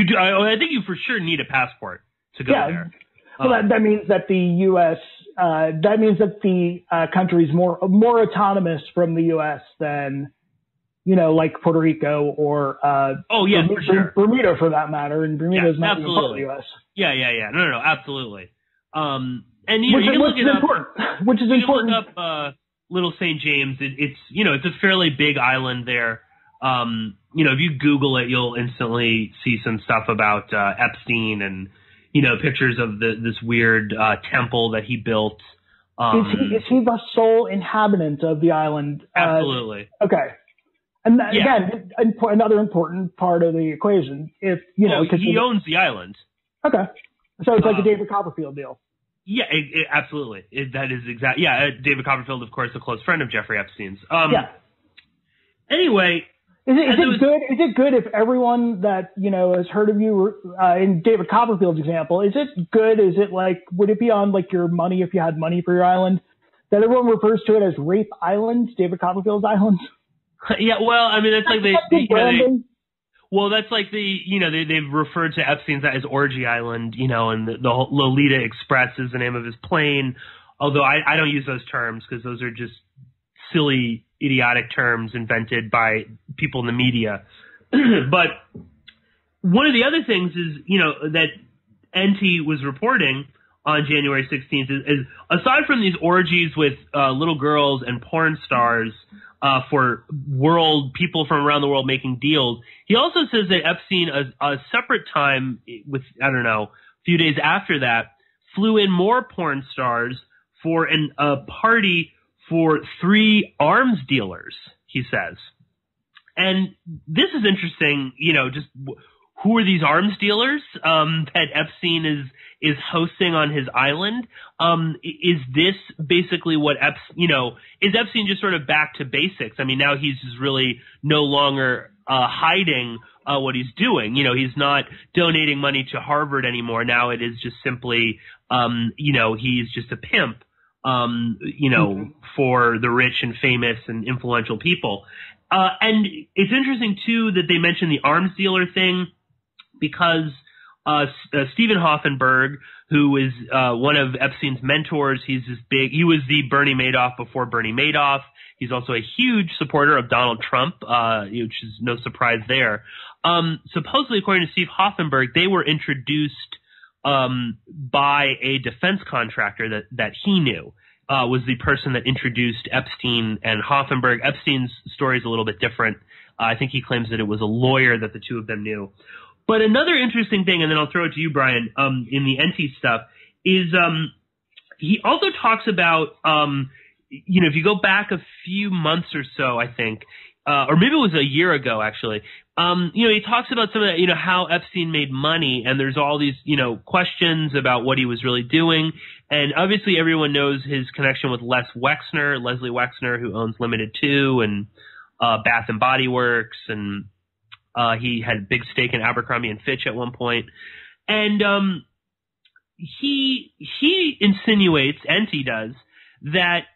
do. I think you for sure need a passport to go there. Well, that means that the U.S. That means that the country is more autonomous from the U.S. than, like Puerto Rico or for sure. Bermuda for that matter, and Bermuda is not even part of the U.S. Yeah. No, absolutely. And which is important. Look up Little St. James. It's a fairly big island there. If you Google it, you'll instantly see some stuff about Epstein and pictures of this weird temple that he built. Is he the sole inhabitant of the island? Absolutely. Okay. And again, another important part of the equation. If he owns the island. Okay. So it's like a David Copperfield deal. Yeah, absolutely. That is exactly. Yeah, David Copperfield, of course, a close friend of Jeffrey Epstein's. Anyway, is it good? Is it good if everyone that has heard of you in David Copperfield's example? Is it good? Is it like, would it be on like your money if you had money for your island? That everyone refers to it as Rape Island, David Copperfield's island. Yeah, well, I mean, that's like that's like they've referred to Epstein's as Orgy Island, and the whole Lolita Express is the name of his plane. Although I don't use those terms because those are just silly, idiotic terms invented by people in the media. But one of the other things is, that Enty was reporting on January 16th is aside from these orgies with little girls and porn stars for people from around the world making deals, he also says that Epstein, a separate time with, a few days after that, flew in more porn stars for a party for 3 arms dealers, he says. And this is interesting, just who are these arms dealers that Epstein is hosting on his island? Is this basically what is Epstein just sort of back to basics? I mean, now he's just really no longer hiding what he's doing. He's not donating money to Harvard anymore. Now it is just simply, he's just a pimp, for the rich and famous and influential people. And it's interesting, too, that they mentioned the arms dealer thing because Stephen Hoffenberg, who is one of Epstein's mentors, he was the Bernie Madoff before Bernie Madoff. He's also a huge supporter of Donald Trump, which is no surprise there. Supposedly, according to Steve Hoffenberg, they were introduced by a defense contractor that he knew. Was the person that introduced Epstein and Hoffenberg. Epstein's story is a little bit different. I think he claims that it was a lawyer that the two of them knew. But another interesting thing, and then I'll throw it to you, Brian, in the Enty stuff, is he also talks about, if you go back a few months or so, I think, or maybe it was a year ago, actually, He talks about some of that, how Epstein made money, and there's all these, questions about what he was really doing. And obviously everyone knows his connection with Leslie Wexner, who owns Limited 2 and Bath and Body Works, and he had a big stake in Abercrombie and Fitch at one point. And he insinuates, Enty does, that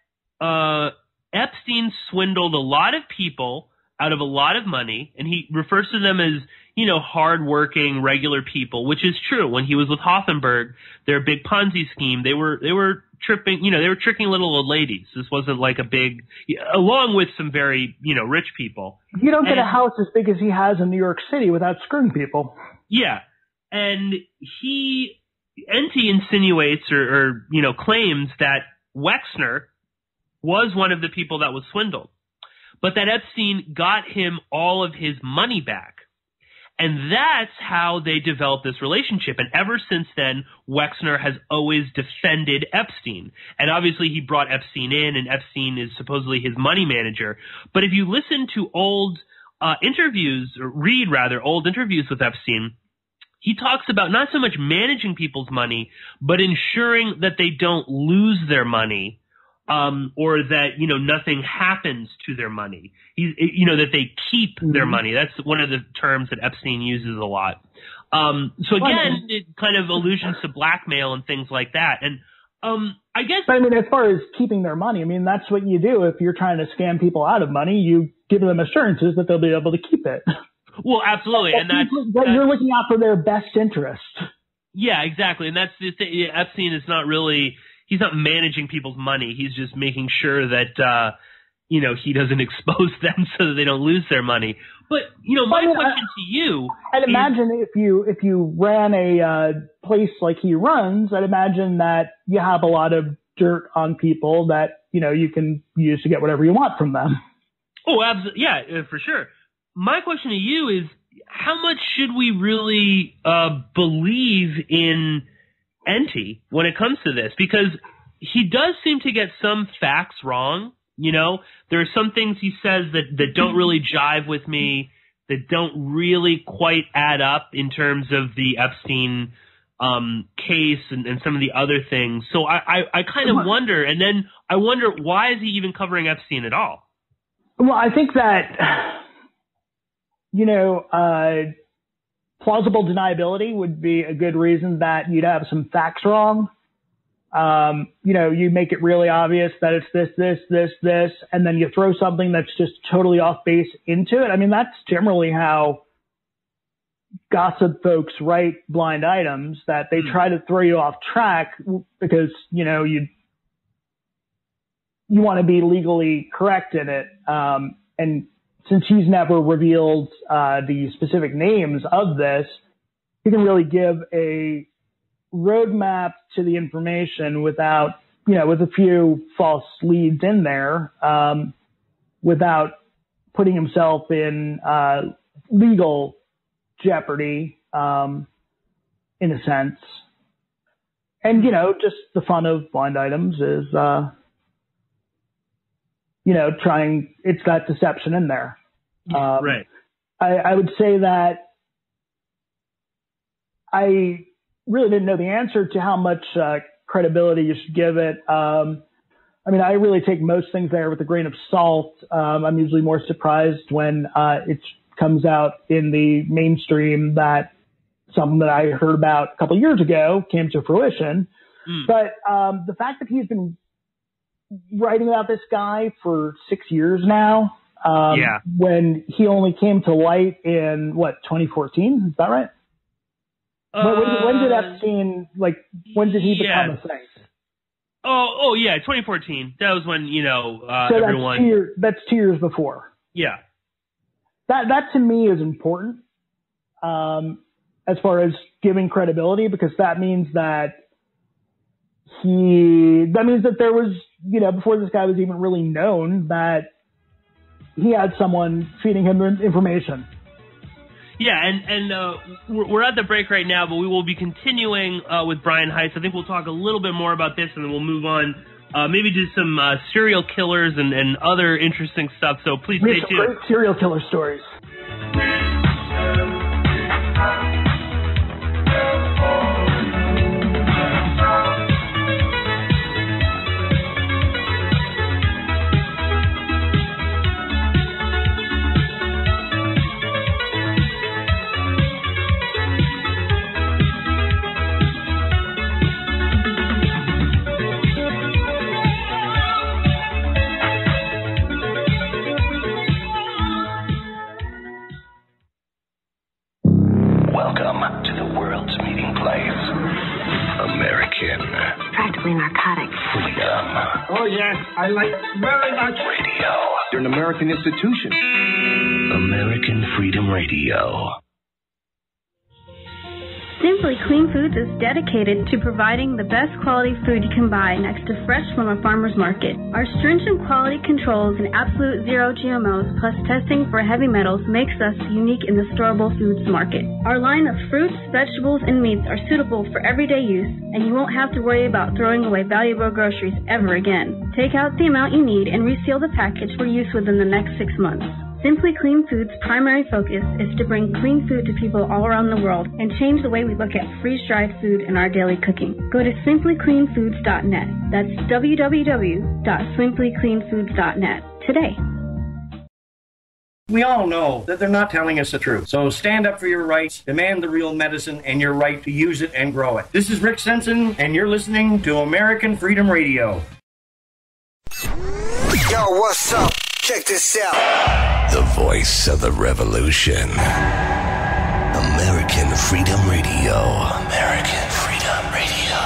Epstein swindled a lot of people out of a lot of money, and he refers to them as, hardworking, regular people, which is true. When he was with Hoffenberg, their big Ponzi scheme, they were tripping, they were tricking little old ladies. This wasn't like a big, along with some very, rich people. You don't get a house as big as he has in New York City without screwing people. Yeah. And Enty insinuates or claims that Wexner was one of the people that was swindled, but that Epstein got him all of his money back. And that's how they developed this relationship. And ever since then, Wexner has always defended Epstein. And obviously he brought Epstein in, and Epstein is supposedly his money manager. But if you listen to old interviews, or read rather, old interviews with Epstein, he talks about not so much managing people's money, but ensuring that they don't lose their money. Or that, nothing happens to their money. That they keep their money. That's one of the terms that Epstein uses a lot. So again, it kind of allusions to blackmail and things like that. And, I guess. But as far as keeping their money, that's what you do. If you're trying to scam people out of money, you give them assurances that they'll be able to keep it. Well, absolutely. And that's you're looking out for their best interest. Yeah, exactly. And that's the thing. Epstein is not really, he's not managing people's money. He's just making sure that, he doesn't expose them so that they don't lose their money. But, my question to you. I'd imagine if you ran a place like he runs, I'd imagine that you have a lot of dirt on people that, you can use to get whatever you want from them. Oh, absolutely. Yeah, for sure. My question to you is, how much should we really believe in Enty when it comes to this? Because he does seem to get some facts wrong. There are some things he says that don't really jive with me, that don't really quite add up in terms of the Epstein case and some of the other things. So I kind of wonder, and then I wonder, why is he even covering Epstein at all? Well, I think that, plausible deniability would be a good reason that you'd have some facts wrong. You make it really obvious that it's this, and then you throw something that's just totally off base into it. That's generally how gossip folks write blind items, that they try to throw you off track because, you want to be legally correct in it. And since he's never revealed the specific names of this, he can really give a roadmap to the information without, with a few false leads in there, without putting himself in legal jeopardy, in a sense. And, just the fun of blind items is, it's got deception in there. Right. I would say that I really didn't know the answer to how much credibility you should give it. I really take most things there with a grain of salt. I'm usually more surprised when it comes out in the mainstream that something that I heard about a couple of years ago came to fruition. But the fact that he's been writing about this guy for 6 years now, when he only came to light in 2014? Is that right? When did Epstein, when did he become a thing? Oh yeah, 2014. That was when, so everyone. That's 2 years before. Yeah. That to me is important, as far as giving credibility, because that means that there was, before this guy was even really known, that he had someone feeding him information. Yeah, and we're at the break right now, but we will be continuing with Brian Heiss. I think we'll talk a little bit more about this, and then we'll move on, maybe do some serial killers and other interesting stuff. So please stay tuned. Great serial killer stories. Yes, I like very much. Radio. You're an American institution. American Freedom Radio. Simply Clean Foods is dedicated to providing the best quality food you can buy next to fresh from a farmer's market. Our stringent quality controls and absolute zero GMOs plus testing for heavy metals makes us unique in the storable foods market. Our line of fruits, vegetables, and meats are suitable for everyday use, and you won't have to worry about throwing away valuable groceries ever again. Take out the amount you need and reseal the package for use within the next 6 months. Simply Clean Foods' primary focus is to bring clean food to people all around the world and change the way we look at freeze-dried food in our daily cooking. Go to simplycleanfoods.net. That's www.simplycleanfoods.net today. We all know that they're not telling us the truth. So stand up for your rights, demand the real medicine, and your right to use it and grow it. This is Rick Simpson, and you're listening to American Freedom Radio. Yo, what's up? Check this out. The voice of the revolution. American Freedom Radio. American Freedom Radio.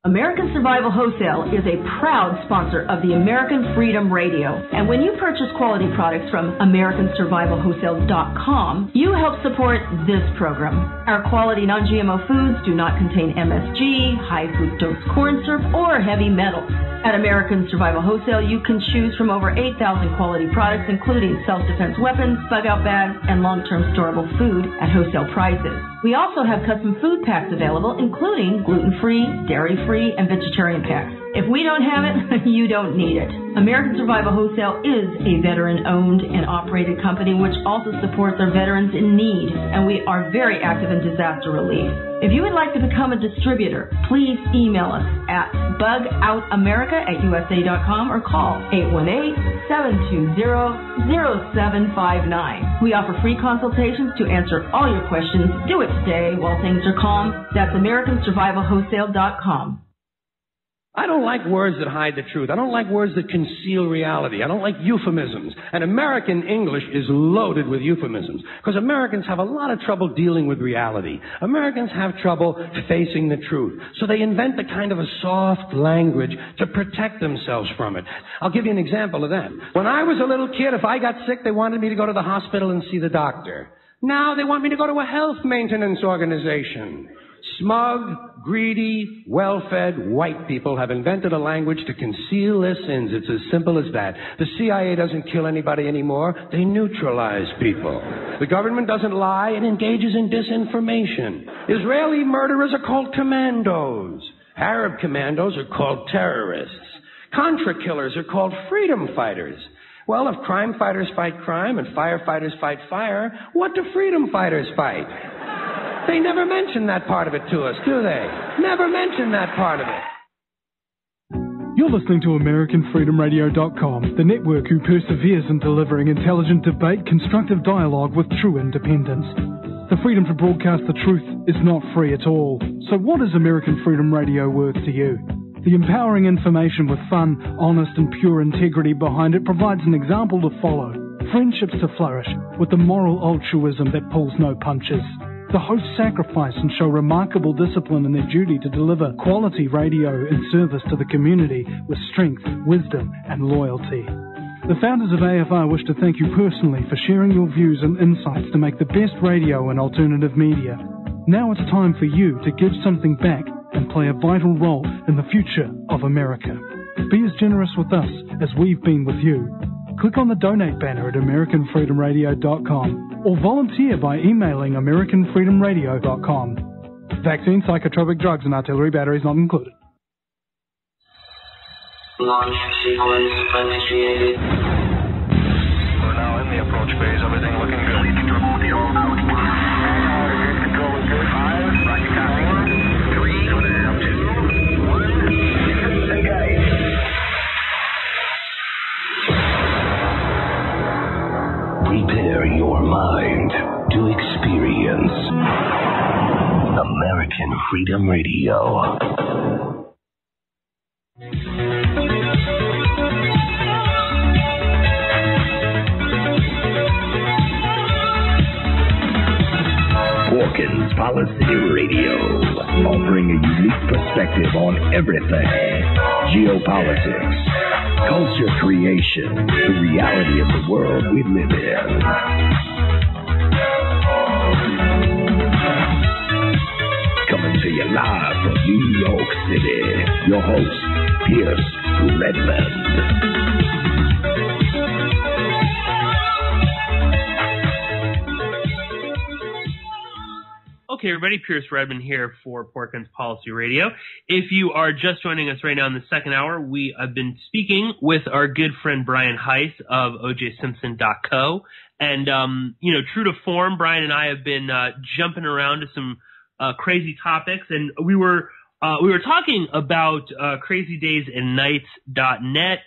American Survival Wholesale is a proud sponsor of the American Freedom Radio. And when you purchase quality products from AmericanSurvivalWholesale.com, you help support this program. Our quality non-GMO foods do not contain MSG, high fructose corn syrup, or heavy metals. At American Survival Wholesale, you can choose from over 8,000 quality products, including self-defense weapons, bug-out bags, and long-term storable food at wholesale prices. We also have custom food packs available, including gluten-free, dairy-free, and vegetarian packs. If we don't have it, you don't need it. American Survival Wholesale is a veteran-owned and operated company which also supports our veterans in need, and we are very active in disaster relief. If you would like to become a distributor, please email us at bugoutamerica@usa.com or call 818-720-0759. We offer free consultations to answer all your questions. Do it today while things are calm. That's AmericanSurvivalWholesale.com. I don't like words that hide the truth. I don't like words that conceal reality. I don't like euphemisms. And American English is loaded with euphemisms because Americans have a lot of trouble dealing with reality. Americans have trouble facing the truth. So they invent a kind of a soft language to protect themselves from it. I'll give you an example of that. When I was a little kid, if I got sick, they wanted me to go to the hospital and see the doctor. Now they want me to go to a health maintenance organization. Smug, greedy, well-fed white people have invented a language to conceal their sins. It's as simple as that. The CIA doesn't kill anybody anymore. They neutralize people. The government doesn't lie. It engages in disinformation. Israeli murderers are called commandos. Arab commandos are called terrorists. Contra killers are called freedom fighters. Well, if crime fighters fight crime and firefighters fight fire, what do freedom fighters fight? They never mention that part of it to us, do they? Never mention that part of it. You're listening to AmericanFreedomRadio.com, the network who perseveres in delivering intelligent debate, constructive dialogue with true independence. The freedom to broadcast the truth is not free at all. So what is American Freedom Radio worth to you? The empowering information with fun, honest and pure integrity behind it provides an example to follow. Friendships to flourish with the moral altruism that pulls no punches. The hosts sacrifice and show remarkable discipline in their duty to deliver quality radio in service to the community with strength, wisdom, and loyalty. The founders of AFR wish to thank you personally for sharing your views and insights to make the best radio and alternative media. Now it's time for you to give something back and play a vital role in the future of America. Be as generous with us as we've been with you. Click on the donate banner at AmericanFreedomRadio.com or volunteer by emailing AmericanFreedomRadio.com. Vaccine, psychotropic drugs, and artillery batteries not included. Launch sequence initiated. We're now in the approach phase. Everything looking good. Control the all out. Control is good. 5. Rocket copy. 3. 2. 1. Engage. Prepare your mind to experience American Freedom Radio. Porkins Policy Radio. offering a unique perspective on everything. Geopolitics, culture creation, the reality of the world we live in. Coming to you live from New York City, your host, Pierce Redmond. Okay, everybody, Pierce Redmond here for Porkins Policy Radio. If you are just joining us right now in the second hour, we have been speaking with our good friend Brian Heiss of OJSimpson.co. And, true to form, Brian and I have been jumping around to some crazy topics. And we were talking about crazydaysandnights.net,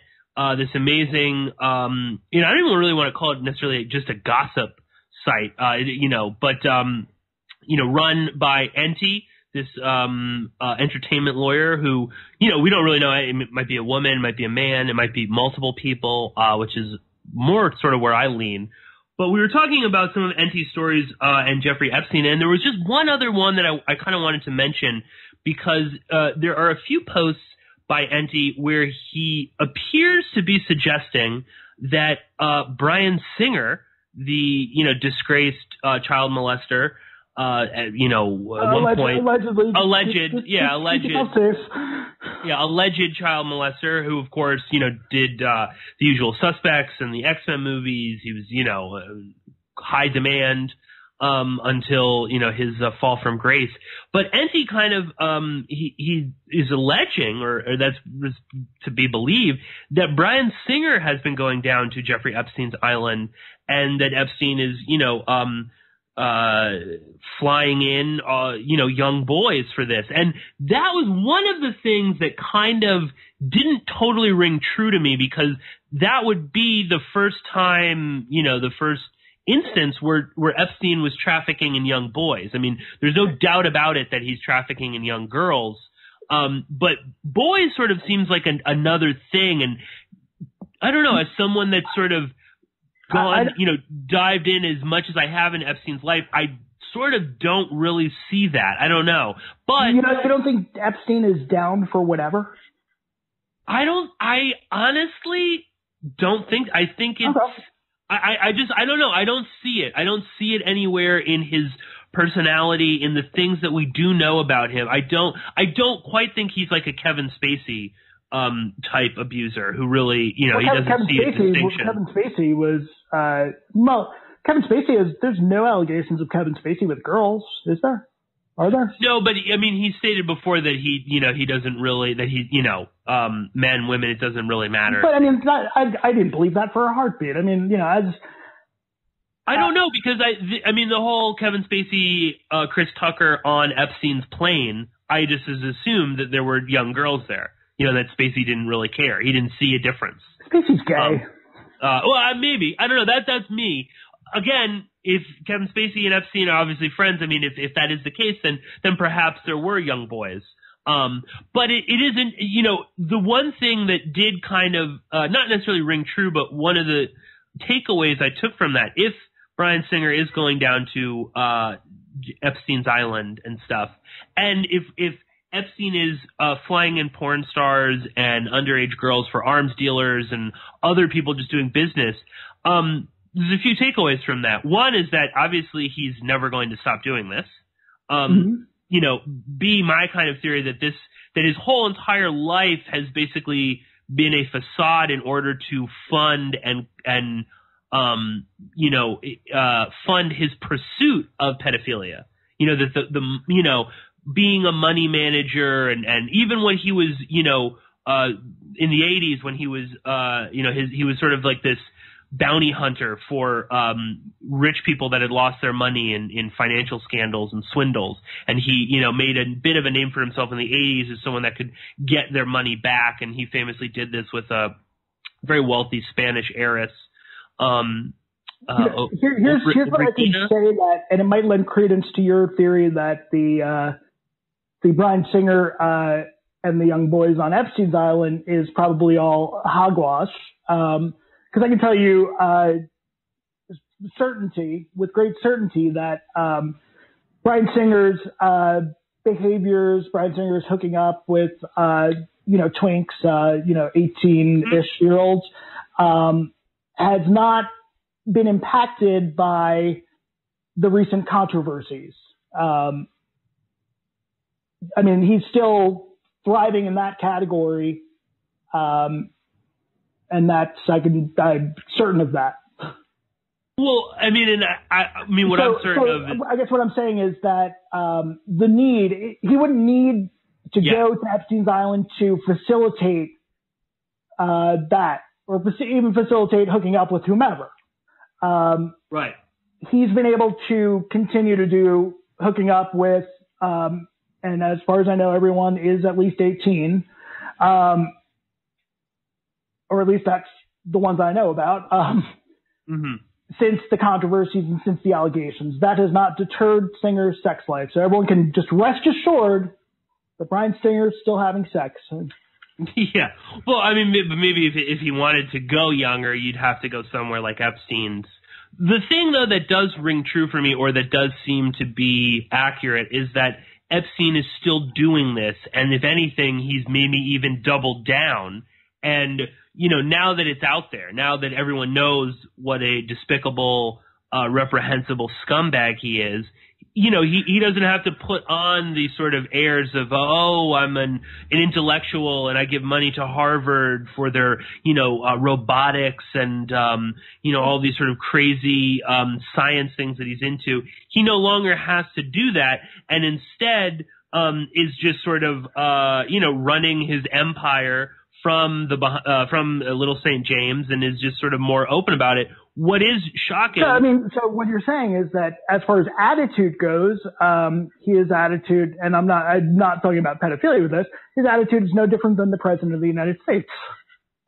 this amazing, I don't even really want to call it necessarily just a gossip site, run by Enty, this entertainment lawyer who, we don't really know. It might be a woman, it might be a man, it might be multiple people, which is more sort of where I lean. But we were talking about some of Enty's stories and Jeffrey Epstein, and there was just one other one that I kind of wanted to mention because there are a few posts by Enty where he appears to be suggesting that Bryan Singer, the disgraced child molester, at one point, alleged child molester who, of course, did The Usual Suspects and the X-Men movies. He was, high demand until his fall from grace. But Enty kind of he is alleging, or that's to be believed, that Bryan Singer has been going down to Jeffrey Epstein's island, and that Epstein is flying in, young boys for this. And that was one of the things that kind of didn't totally ring true to me, because that would be the first time, the first instance where Epstein was trafficking in young boys. I mean, there's no doubt about it that he's trafficking in young girls. But boys sort of seems like another thing. And I don't know, as someone that's sort of dived in as much as I have in Epstein's life, I sort of don't really see that. I don't know. But you don't think Epstein is down for whatever? I honestly don't think. I think it's. Okay. I don't know. I don't see it. I don't see it anywhere in his personality, in the things that we do know about him. I don't quite think he's like a Kevin Spacey type abuser who really, he doesn't see a distinction. Kevin Spacey was, Kevin Spacey there's no allegations of Kevin Spacey with girls, is there? Are there? No, but he stated before that he doesn't really, that men, women, it doesn't really matter. But I didn't believe that for a heartbeat. I don't know, because the whole Kevin Spacey, Chris Tucker on Epstein's plane, I just assumed that there were young girls there. That Spacey didn't really care. He didn't see a difference. Spacey's gay. Maybe. I don't know. That's me. Again, if Kevin Spacey and Epstein are obviously friends, if that is the case, then perhaps there were young boys. But it isn't, the one thing that did kind of, not necessarily ring true, but one of the takeaways I took from that, if Bryan Singer is going down to Epstein's island and stuff, and if Epstein is flying in porn stars and underage girls for arms dealers and other people just doing business, there's a few takeaways from that. One is that obviously he's never going to stop doing this. B, my kind of theory that his whole entire life has basically been a facade in order to fund and fund his pursuit of pedophilia. Being a money manager and even when he was, in the 80s when he was, he was sort of like this bounty hunter for rich people that had lost their money in financial scandals and swindles. And he, made a bit of a name for himself in the 80s as someone that could get their money back. And he famously did this with a very wealthy Spanish heiress. Here's what I can say, that, and it might lend credence to your theory that the Bryan Singer and the young boys on Epstein's island is probably all hogwash. Because I can tell you with great certainty, that Bryan Singer's behaviors, Bryan Singer is hooking up with, twinks, 18-ish year olds, has not been impacted by the recent controversies. He's still thriving in that category. And I'm certain of that. Well, I'm certain of is, I guess what I'm saying is that he wouldn't need to go to Epstein's Island to facilitate that, or even facilitate hooking up with whomever. Right. He's been able to continue to do hooking up with, and as far as I know, everyone is at least 18, or at least that's the ones I know about. Since the controversies and since the allegations, that has not deterred Singer's sex life. So everyone can just rest assured that Bryan Singer is still having sex. Yeah. Well, maybe if he wanted to go younger, you'd have to go somewhere like Epstein's. The thing, though, that does ring true for me, or that does seem to be accurate, is that Epstein is still doing this. And if anything, he's maybe even doubled down. And, now that it's out there, now that everyone knows what a despicable, reprehensible scumbag he is, he doesn't have to put on these sort of airs of, I'm an intellectual and I give money to Harvard for their, robotics and, all these sort of crazy science things that he's into. He no longer has to do that, and instead is just sort of, running his empire from Little St. James, and is just sort of more open about it. What is shocking? So what you're saying is that as far as attitude goes, his attitude, and I'm not talking about pedophilia with this, his attitude is no different than the President of the United States.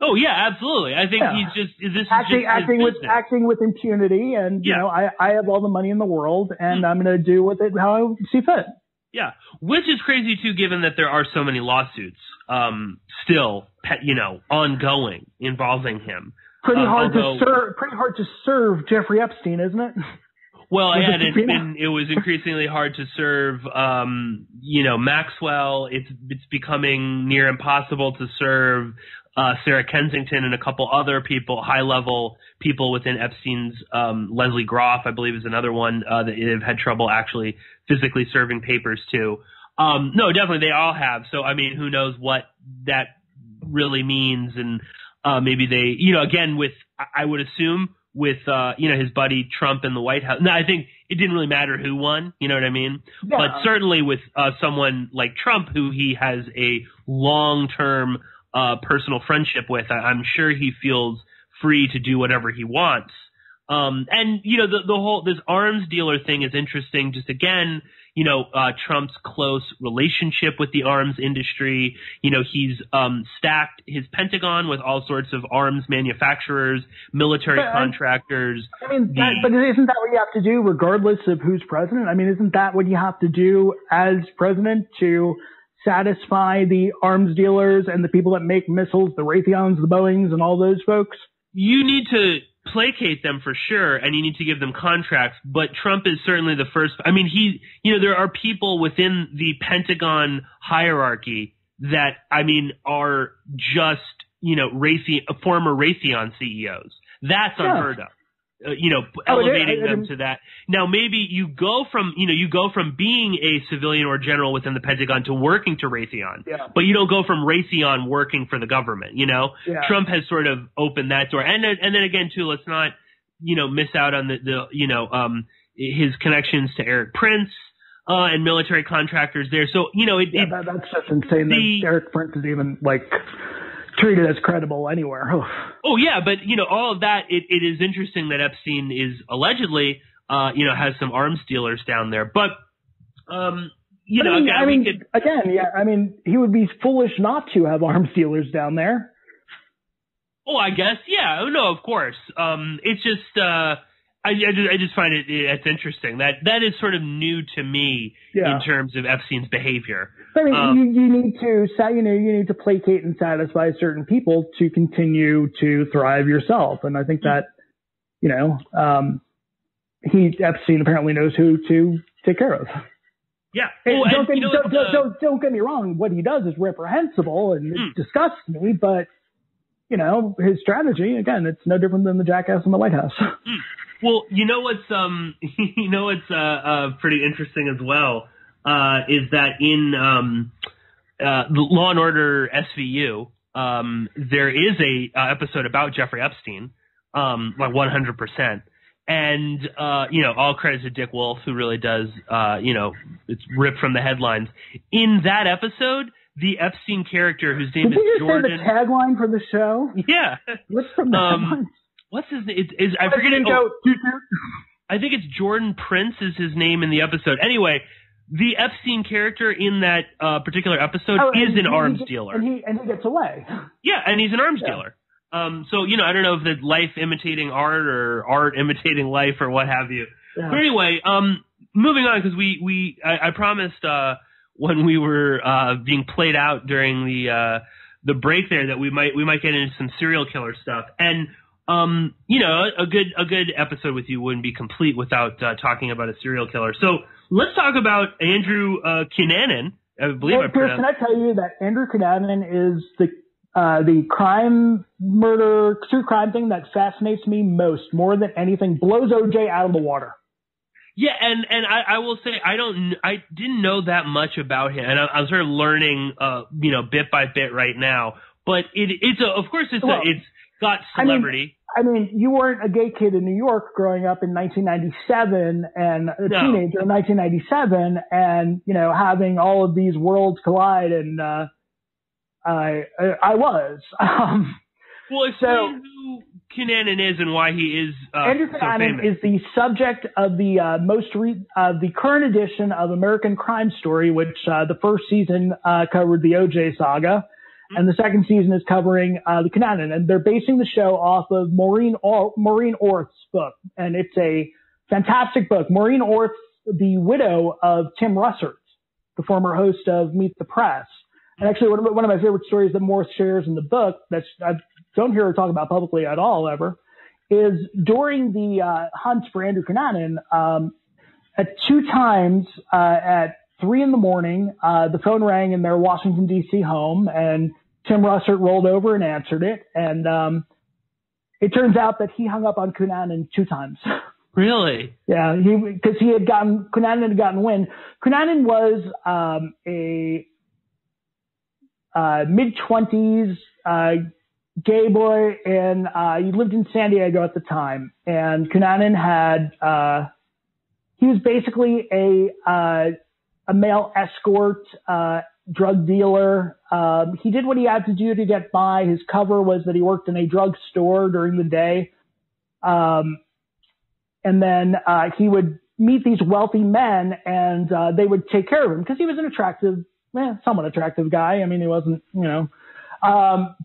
Oh yeah, absolutely. I think he's just acting with impunity, and I have all the money in the world, and I'm going to do with it how I see fit. Yeah, which is crazy too, given that there are so many lawsuits still, ongoing involving him. Pretty hard to serve Jeffrey Epstein, isn't it? Well, it was increasingly hard to serve, Maxwell. It's becoming near impossible to serve Sarah Kensington and a couple other people, high-level people within Epstein's. Leslie Groff, I believe, is another one that have had trouble actually physically serving papers to. No, definitely they all have. So, who knows what that really means, and maybe they, again, I would assume with, his buddy Trump in the White House. No, I think it didn't really matter who won, you know what I mean? Yeah. But certainly with someone like Trump, who he has a long-term personal friendship with, I'm sure he feels free to do whatever he wants. And, the whole, this arms dealer thing is interesting. Just again, Trump's close relationship with the arms industry. He's stacked his Pentagon with all sorts of arms manufacturers, military contractors. But isn't that what you have to do regardless of who's president? Isn't that what you have to do as president to satisfy the arms dealers and the people that make missiles, the Raytheons, the Boeings, and all those folks? You need to placate them for sure, and you need to give them contracts, but Trump is certainly the first. There are people within the Pentagon hierarchy that, are just, former Raytheon CEOs. That's unheard of. Elevating them to that. Now, maybe you go from being a civilian or general within the Pentagon to working to Raytheon, but you don't go from Raytheon working for the government, Trump has sort of opened that door. And then again, too, let's not, miss out on his connections to Eric Prince, and military contractors there. So, that's just insane that Eric Prince is even treated as credible anywhere. Oh yeah, but all of that. It is interesting that Epstein is allegedly, has some arms dealers down there. But he would be foolish not to have arms dealers down there. Oh, I guess, yeah. No, of course. It's just I just find it's interesting that is sort of new to me in terms of Epstein's behavior. You need to placate and satisfy certain people to continue to thrive yourself, and I think that Epstein apparently knows who to take care of. Yeah. Don't get me wrong. What he does is reprehensible and it disgusts me, but his strategy, again, it's no different than the jackass in the White House. Well, what's pretty interesting as well is that in Law and Order SVU, there is a episode about Jeffrey Epstein, like 100%. And, all credit to Dick Wolf, who really does, it's ripped from the headlines. In that episode, the Epstein character, whose name is Jordan. Did you say the tagline for the show? Yeah. What's from the headlines? What's his name? I forget it. I think it's Jordan Prince is his name in the episode. Anyway, the Epstein character in that particular episode is an arms dealer. And he gets away. Yeah, and he's an arms dealer. So, I don't know if it's life imitating art or art imitating life or what have you. Yeah. But anyway, moving on, because I promised when we were being played out during the break there that we might get into some serial killer stuff. And a good episode with you wouldn't be complete without talking about a serial killer. So let's talk about Andrew Cunanan. I believe Pierce, can I tell you that Andrew Cunanan is the crime, murder, true crime thing that fascinates me more than anything, blows OJ out of the water. Yeah, and I will say I didn't know that much about him, and I'm sort of learning, bit by bit right now. But it's got celebrity. I mean, you weren't a gay kid in New York growing up in 1997 and a teenager in 1997, and having all of these worlds collide, and I was. Well, explain who Cunanan is and why he is Andrew Cunanan is the subject of the the current edition of American Crime Story, which the first season covered the OJ saga, and the second season is covering the Cunanan. And they're basing the show off of Maureen Orth's book, and it's a fantastic book. Maureen Orth, the widow of Tim Russert, the former host of Meet the Press. And actually, one of my favorite stories that Morris shares in the book, that I don't hear her talk about publicly at all ever, is during the hunt for Andrew Cunanan, at 2 times at 3 in the morning, the phone rang in their Washington, D.C. home, and Tim Russert rolled over and answered it. And it turns out that he hung up on Cunanan 2 times. Really? Yeah, because Cunanan had gotten wind. Cunanan was a mid-20s gay boy, and he lived in San Diego at the time. And Cunanan he was basically a male escort, drug dealer. He did what he had to do to get by. His cover was that he worked in a drug store during the day. And then he would meet these wealthy men, and they would take care of him because he was an somewhat attractive guy. I mean, he wasn't, but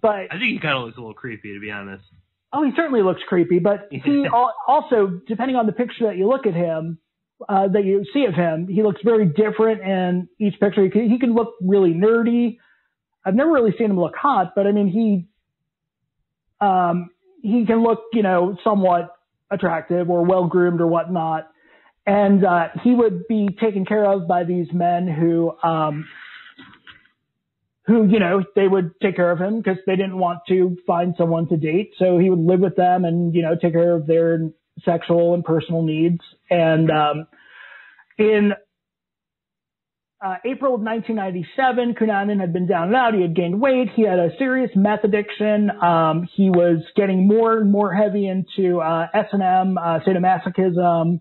I think he kind of looks a little creepy, to be honest. Oh, he certainly looks creepy, but he also, depending on the picture that you look at him, that you see of him, he looks very different in each picture. He can look really nerdy. I've never really seen him look hot, but I mean, he can look, somewhat attractive or well-groomed or whatnot. And he would be taken care of by these men who, they would take care of him because they didn't want to find someone to date. So he would live with them and, take care of their sexual and personal needs. And in April of 1997, Cunanan had been down and out. He had gained weight. He had a serious meth addiction. He was getting more and more heavy into S&M, sadomasochism,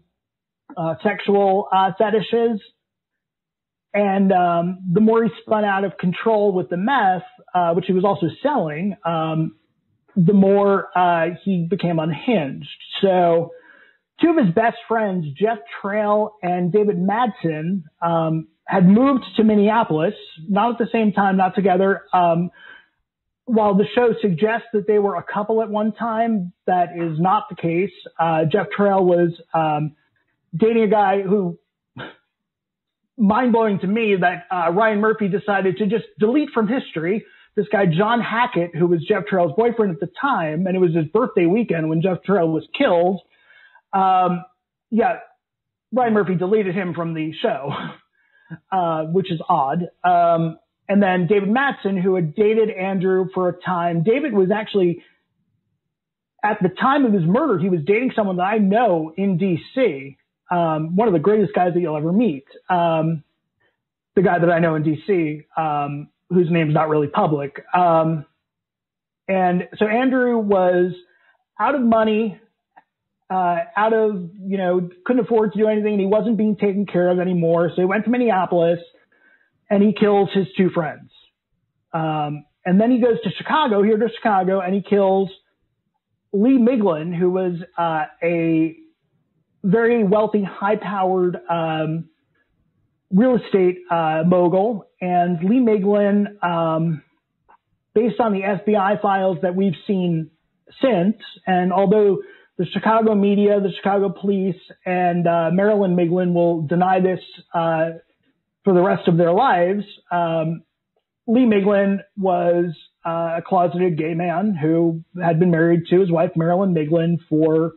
sexual fetishes. And the more he spun out of control with the meth, which he was also selling, the more he became unhinged. So 2 of his best friends, Jeff Trail and David Madsen, had moved to Minneapolis, not at the same time, not together. While the show suggests that they were a couple at one time, that is not the case. Jeff Trail was dating a guy who, mind-blowing to me, that Ryan Murphy decided to just delete from history. This guy, John Hackett, who was Jeff Trail's boyfriend at the time, and it was his birthday weekend when Jeff Trail was killed. Ryan Murphy deleted him from the show. which is odd. And then David Mattson, who had dated Andrew for a time. David was actually, at the time of his murder, he was dating someone that I know in D.C., one of the greatest guys that you'll ever meet. The guy that I know in D.C., whose name's not really public. And so Andrew was out of money, couldn't afford to do anything, and he wasn't being taken care of anymore. So he went to Minneapolis, and he kills his two friends. And then he goes to Chicago, and he kills Lee Miglin, who was a very wealthy, high-powered real estate mogul. And Lee Miglin, based on the FBI files that we've seen since, and although the Chicago media, the Chicago police, and Marilyn Miglin will deny this for the rest of their lives, Lee Miglin was a closeted gay man who had been married to his wife, Marilyn Miglin, for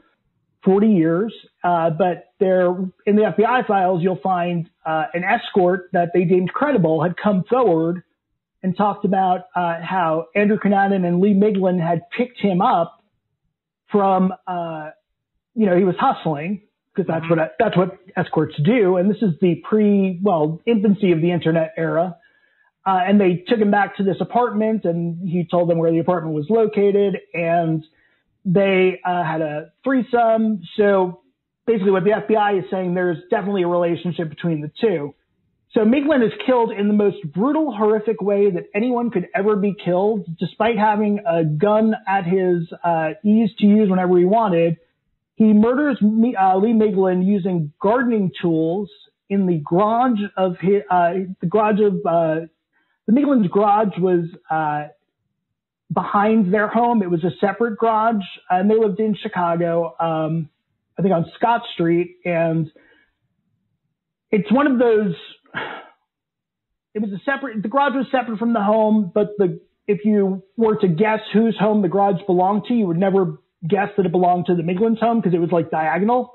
40 years. But there, in the FBI files, you'll find an escort that they deemed credible had come forward and talked about how Andrew Cunanan and Lee Miglin had picked him up from, he was hustling, because that's what escorts do. And this is the infancy of the internet era. And they took him back to this apartment, and he told them where the apartment was located, and they had a threesome. So basically what the FBI is saying, there's definitely a relationship between the two. So Miglin is killed in the most brutal, horrific way that anyone could ever be killed, despite having a gun at his ease to use whenever he wanted. He murders Lee Miglin using gardening tools in the garage of the Miglin's garage was behind their home. It was a separate garage, and they lived in Chicago, I think on Scott Street. And it's one of those, the garage was separate from the home, but if you were to guess whose home the garage belonged to, you would never guess that it belonged to the Miglin's home, because it was like diagonal,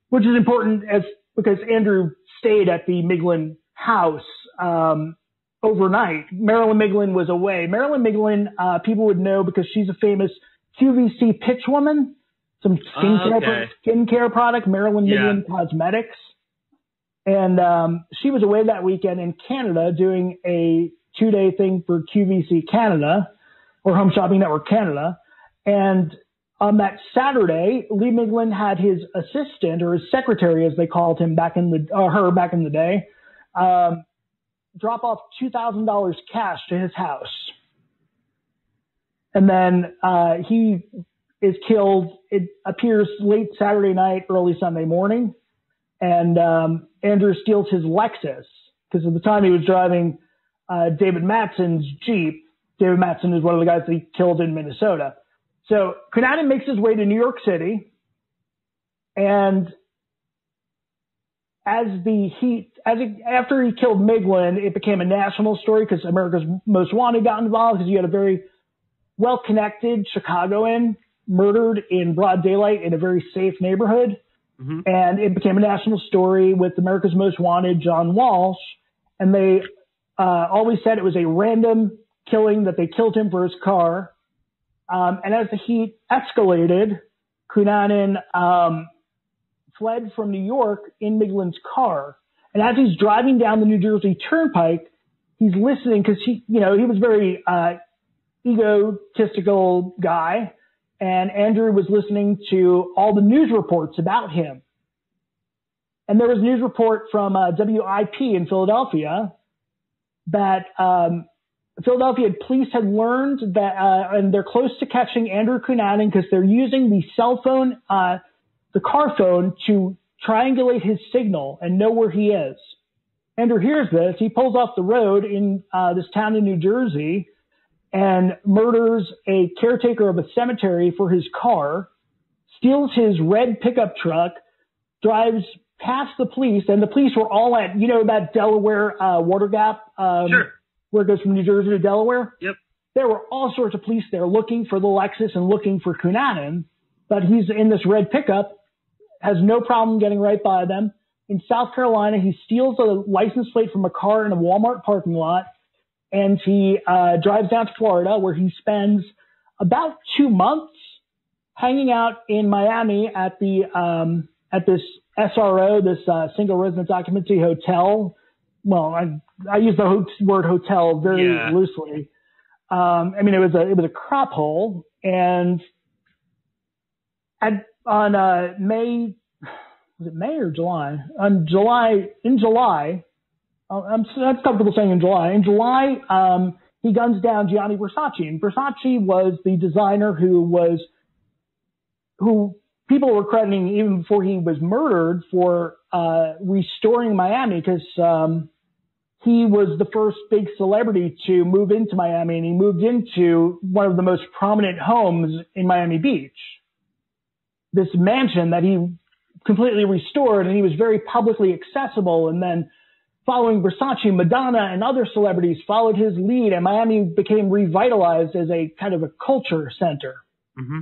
which is important because Andrew stayed at the Miglin house overnight. Marilyn Miglin was away. Marilyn Miglin, people would know because she's a famous QVC pitch woman, some skincare product, Marilyn Miglin Cosmetics. And she was away that weekend in Canada doing a 2-day thing for QVC Canada, or Home Shopping Network Canada. And on that Saturday, Lee Miglin had his assistant, or his secretary, as they called him back in the day, drop off $2,000 cash to his house. And then he is killed. It appears late Saturday night, early Sunday morning. And Andrew steals his Lexus, because at the time he was driving David Mattson's Jeep. David Mattson is one of the guys that he killed in Minnesota. So Cunanan makes his way to New York City, and after he killed Miglin, it became a national story because America's Most Wanted got involved, because you had a very well-connected Chicagoan murdered in broad daylight in a very safe neighborhood. And it became a national story with America's Most Wanted, John Walsh. And they always said it was a random killing, that they killed him for his car. And as the heat escalated, Cunanan fled from New York in Miglin's car. And as he's driving down the New Jersey Turnpike, he's listening, because he was a very egotistical guy. And Andrew was listening to all the news reports about him. And there was a news report from WIP in Philadelphia that Philadelphia police had learned that, and they're close to catching Andrew Cunanan, because they're using the cell phone, the car phone, to triangulate his signal and know where he is. Andrew hears this. He pulls off the road in this town in New Jersey and murders a caretaker of a cemetery for his car, steals his red pickup truck, drives past the police, and the police were all at, that Delaware water gap, where it goes from New Jersey to Delaware? Yep. There were all sorts of police there looking for the Lexus and looking for Cunanan, but he's in this red pickup, has no problem getting right by them, in South Carolina. He steals a license plate from a car in a Walmart parking lot, and he drives down to Florida, where he spends about 2 months hanging out in Miami at this SRO, this single residence occupancy hotel. Well, I use the word hotel very loosely. I mean, it was a crap hole, and on May, was it May or July? In July, I'm comfortable saying in July. In July, he guns down Gianni Versace, and Versace was the designer who people were crediting even before he was murdered for restoring Miami, because he was the first big celebrity to move into Miami, and he moved into one of the most prominent homes in Miami Beach, this mansion that he completely restored, and he was very publicly accessible. And then following Versace, Madonna and other celebrities followed his lead, and Miami became revitalized as a kind of a culture center. Mm-hmm.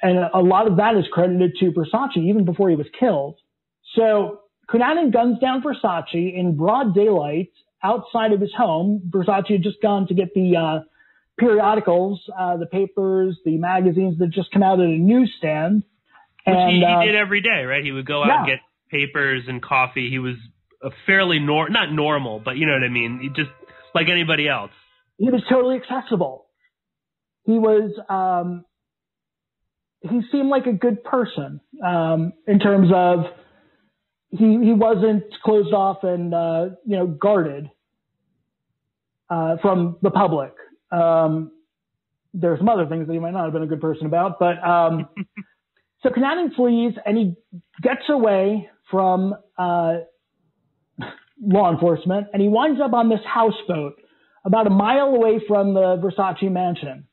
And a lot of that is credited to Versace even before he was killed. So Cunanan guns down Versace in broad daylight outside of his home. Versace had just gone to get the periodicals, the papers, the magazines that just come out at a newsstand. Which he did every day, right? He would go out and get papers and coffee. He was a fairly not normal, but you know what I mean? He just like anybody else. He was totally accessible. He was, he seemed like a good person, in terms of he wasn't closed off and, guarded, from the public. There's some other things that he might not have been a good person about, but, so Cunanan flees and he gets away from, law enforcement, and he winds up on this houseboat about a mile away from the Versace mansion.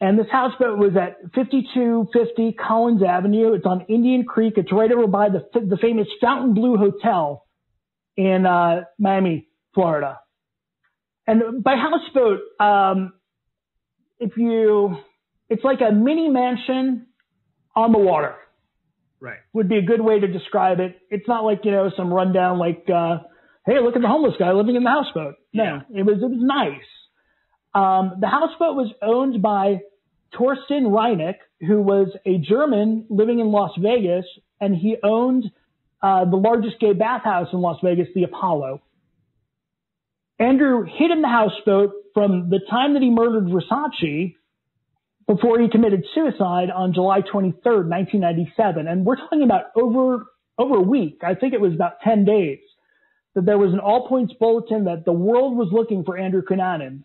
And this houseboat was at 5250 Collins Avenue. It's on Indian Creek. It's right over by the famous Fontainebleau Hotel in Miami, Florida. And by houseboat, it's like a mini mansion on the water. Right. Would be a good way to describe it. It's not like, some rundown like, hey, look at the homeless guy living in the houseboat. No, it was nice. The houseboat was owned by Torsten Reineck, who was a German living in Las Vegas, and he owned the largest gay bathhouse in Las Vegas, the Apollo. Andrew hid in the houseboat from the time that he murdered Versace before he committed suicide on July 23rd, 1997. And we're talking about over a week. I think it was about 10 days that there was an all-points bulletin that the world was looking for Andrew Cunanan.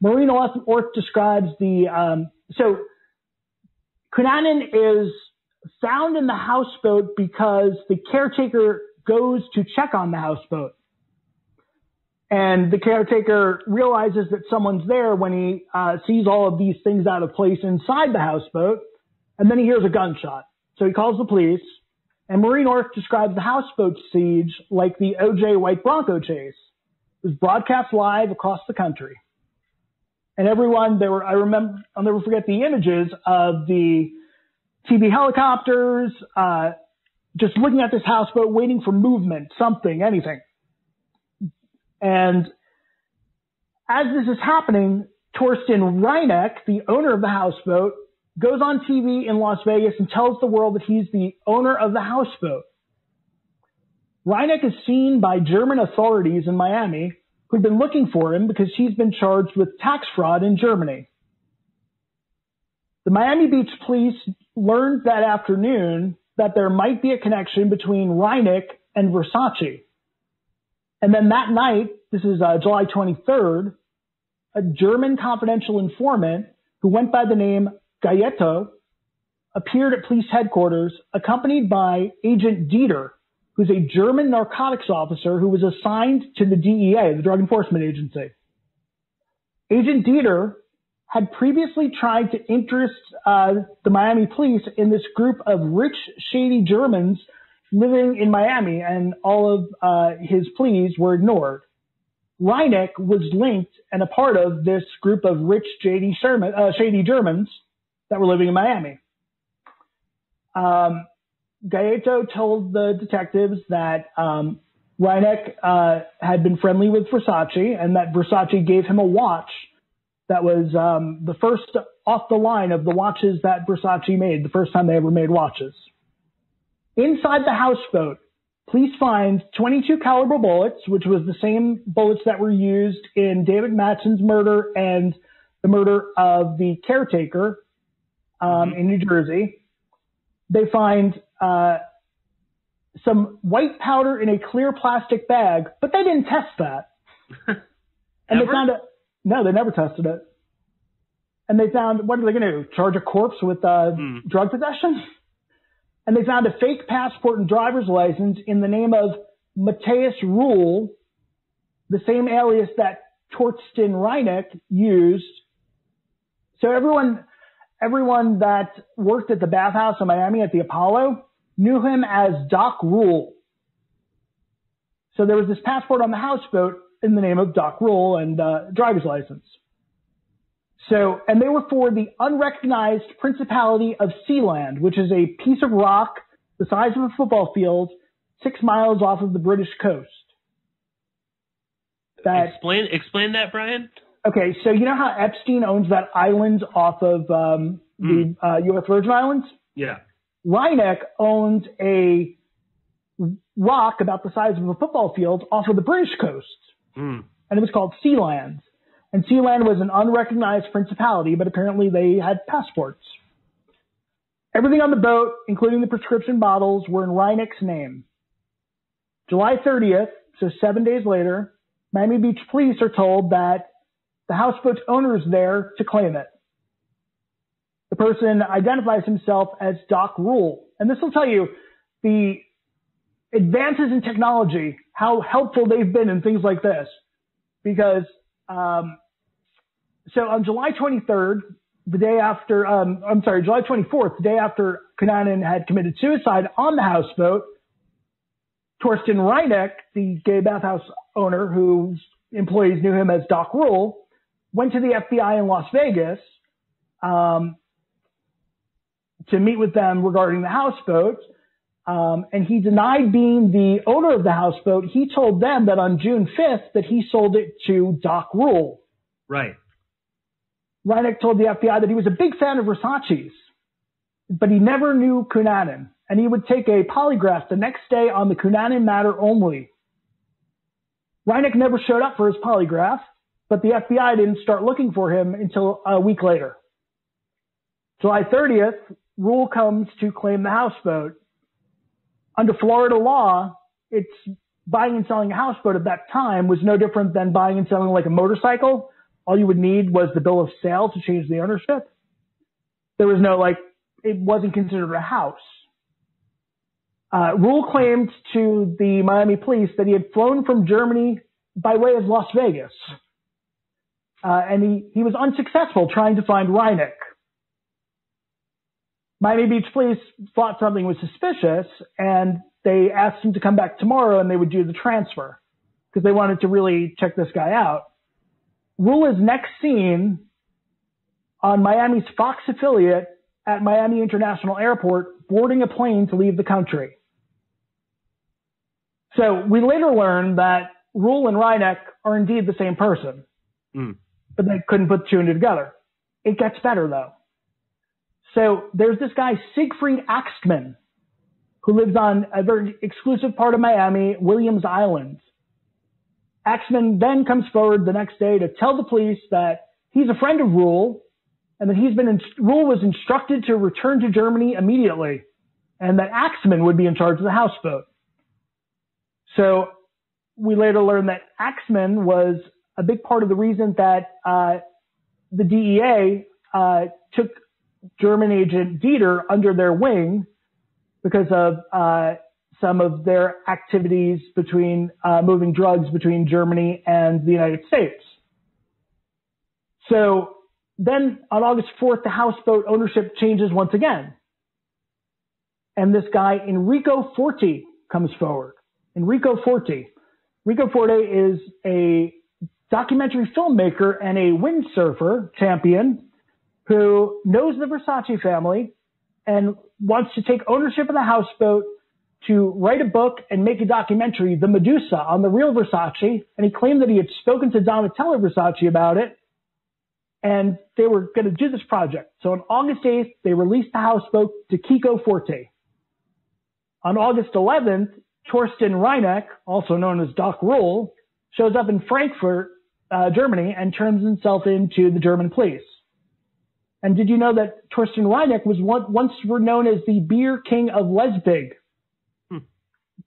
Maureen Orth describes so Cunanan is found in the houseboat because the caretaker goes to check on the houseboat. And the caretaker realizes that someone's there when he sees all of these things out of place inside the houseboat, and then he hears a gunshot. So he calls the police, and Maureen Orth describes the houseboat siege like the O.J. White Bronco chase. It was broadcast live across the country. And everyone, I'll never forget the images of the TB helicopters, just looking at this houseboat, waiting for movement, something, anything. And as this is happening, Torsten Reineck, the owner of the houseboat, goes on TV in Las Vegas and tells the world that he's the owner of the houseboat. Reineck is seen by German authorities in Miami who've been looking for him because he's been charged with tax fraud in Germany. The Miami Beach police learned that afternoon that there might be a connection between Reineck and Versace. And then that night, this is July 23rd, a German confidential informant who went by the name Gaetto appeared at police headquarters accompanied by Agent Dieter, who's a German narcotics officer who was assigned to the DEA, the Drug Enforcement Agency. Agent Dieter had previously tried to interest the Miami police in this group of rich, shady Germans living in Miami, and all of his pleas were ignored. Reineck was linked and a part of this group of rich, shady Germans that were living in Miami. Gaeta told the detectives that Reineck had been friendly with Versace and that Versace gave him a watch that was the first off the line of the watches that Versace made, the first time they ever made watches. Inside the houseboat, police find 22 caliber bullets, which was the same bullets that were used in David Matson's murder and the murder of the caretaker in New Jersey. They find some white powder in a clear plastic bag, but they didn't test that. And they found no, they never tested it. And they found, what are they going to do? Charge a corpse with drug possession? And they found a fake passport and driver's license in the name of Matthias Rule, the same alias that Torsten Reineck used. So everyone that worked at the bathhouse in Miami at the Apollo knew him as Doc Rule. So there was this passport on the houseboat in the name of Doc Rule and driver's license. So, and they were for the unrecognized Principality of Sealand, which is a piece of rock the size of a football field, 6 miles off of the British coast. Explain that, Brian. Okay, so you know how Epstein owns that island off of the U.S. Virgin Islands? Yeah. Reineck owns a rock about the size of a football field off of the British coast. And it was called Sealand. And Sealand was an unrecognized principality, but apparently they had passports. Everything on the boat, including the prescription bottles, were in Reineck's name. July 30th, so 7 days later, Miami Beach police are told that the houseboat's owner is there to claim it. The person identifies himself as Doc Rule. And this will tell you the advances in technology, how helpful they've been in things like this. Because, so on July 23rd, July 24th, the day after Cunanan had committed suicide on the houseboat, Torsten Reineck, the gay bathhouse owner whose employees knew him as Doc Rule, went to the FBI in Las Vegas to meet with them regarding the houseboat. And he denied being the owner of the houseboat. He told them that on June 5th that he sold it to Doc Rule. Right. Reineck told the FBI that he was a big fan of Versace's, but he never knew Cunanan. And he would take a polygraph the next day on the Cunanan matter only. Reineck never showed up for his polygraph, but the FBI didn't start looking for him until a week later. July 30th, Rule comes to claim the houseboat. Under Florida law, it's buying and selling a houseboat at that time was no different than buying and selling like a motorcycle. All you would need was the bill of sale to change the ownership. There was no, it wasn't considered a house. Rule claimed to the Miami police that he had flown from Germany by way of Las Vegas. And he was unsuccessful trying to find Reineck. Miami Beach police thought something was suspicious, and they asked him to come back tomorrow and they would do the transfer because they wanted to really check this guy out. Rule is next seen on Miami's Fox affiliate at Miami International Airport boarding a plane to leave the country. So we later learned that Rule and Reineck are indeed the same person, but they couldn't put two and two together. It gets better though. So there's this guy, Siegfried Axtman, who lives on a very exclusive part of Miami, Williams Island. Axtman then comes forward the next day to tell the police that he's a friend of Rule and that Rule was instructed to return to Germany immediately and that Axtman would be in charge of the houseboat. So we later learned that Axtman was a big part of the reason that the DEA took German agent Dieter under their wing because of some of their activities between moving drugs between Germany and the United States. So then on August 4th, the houseboat ownership changes once again. And this guy, Enrico Forti, comes forward. Enrico Forti is a documentary filmmaker and a windsurfer champion who knows the Versace family, and wants to take ownership of the houseboat to write a book and make a documentary, The Medusa, on the real Versace. And he claimed that he had spoken to Donatella Versace about it, and they were going to do this project. So on August 8th, they released the houseboat to Kiko Forte. On August 11th, Torsten Reineck, also known as Doc Rule, shows up in Frankfurt, Germany, and turns himself into the German police. And did you know that Torsten Reineck was once known as the beer king of Leipzig,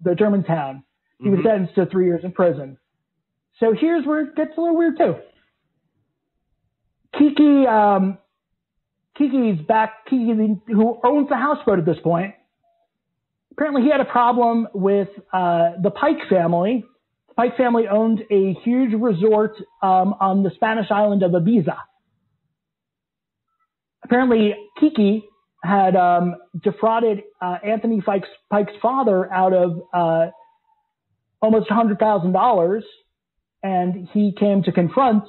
the German town? He was sentenced to 3 years in prison. So here's where it gets a little weird too. Kiki's back. Kiki, who owns the houseboat at this point, apparently he had a problem with the Pike family. The Pike family owned a huge resort on the Spanish island of Ibiza. Apparently, Kiki had defrauded Anthony Pike's father out of almost $100,000, and he came to confront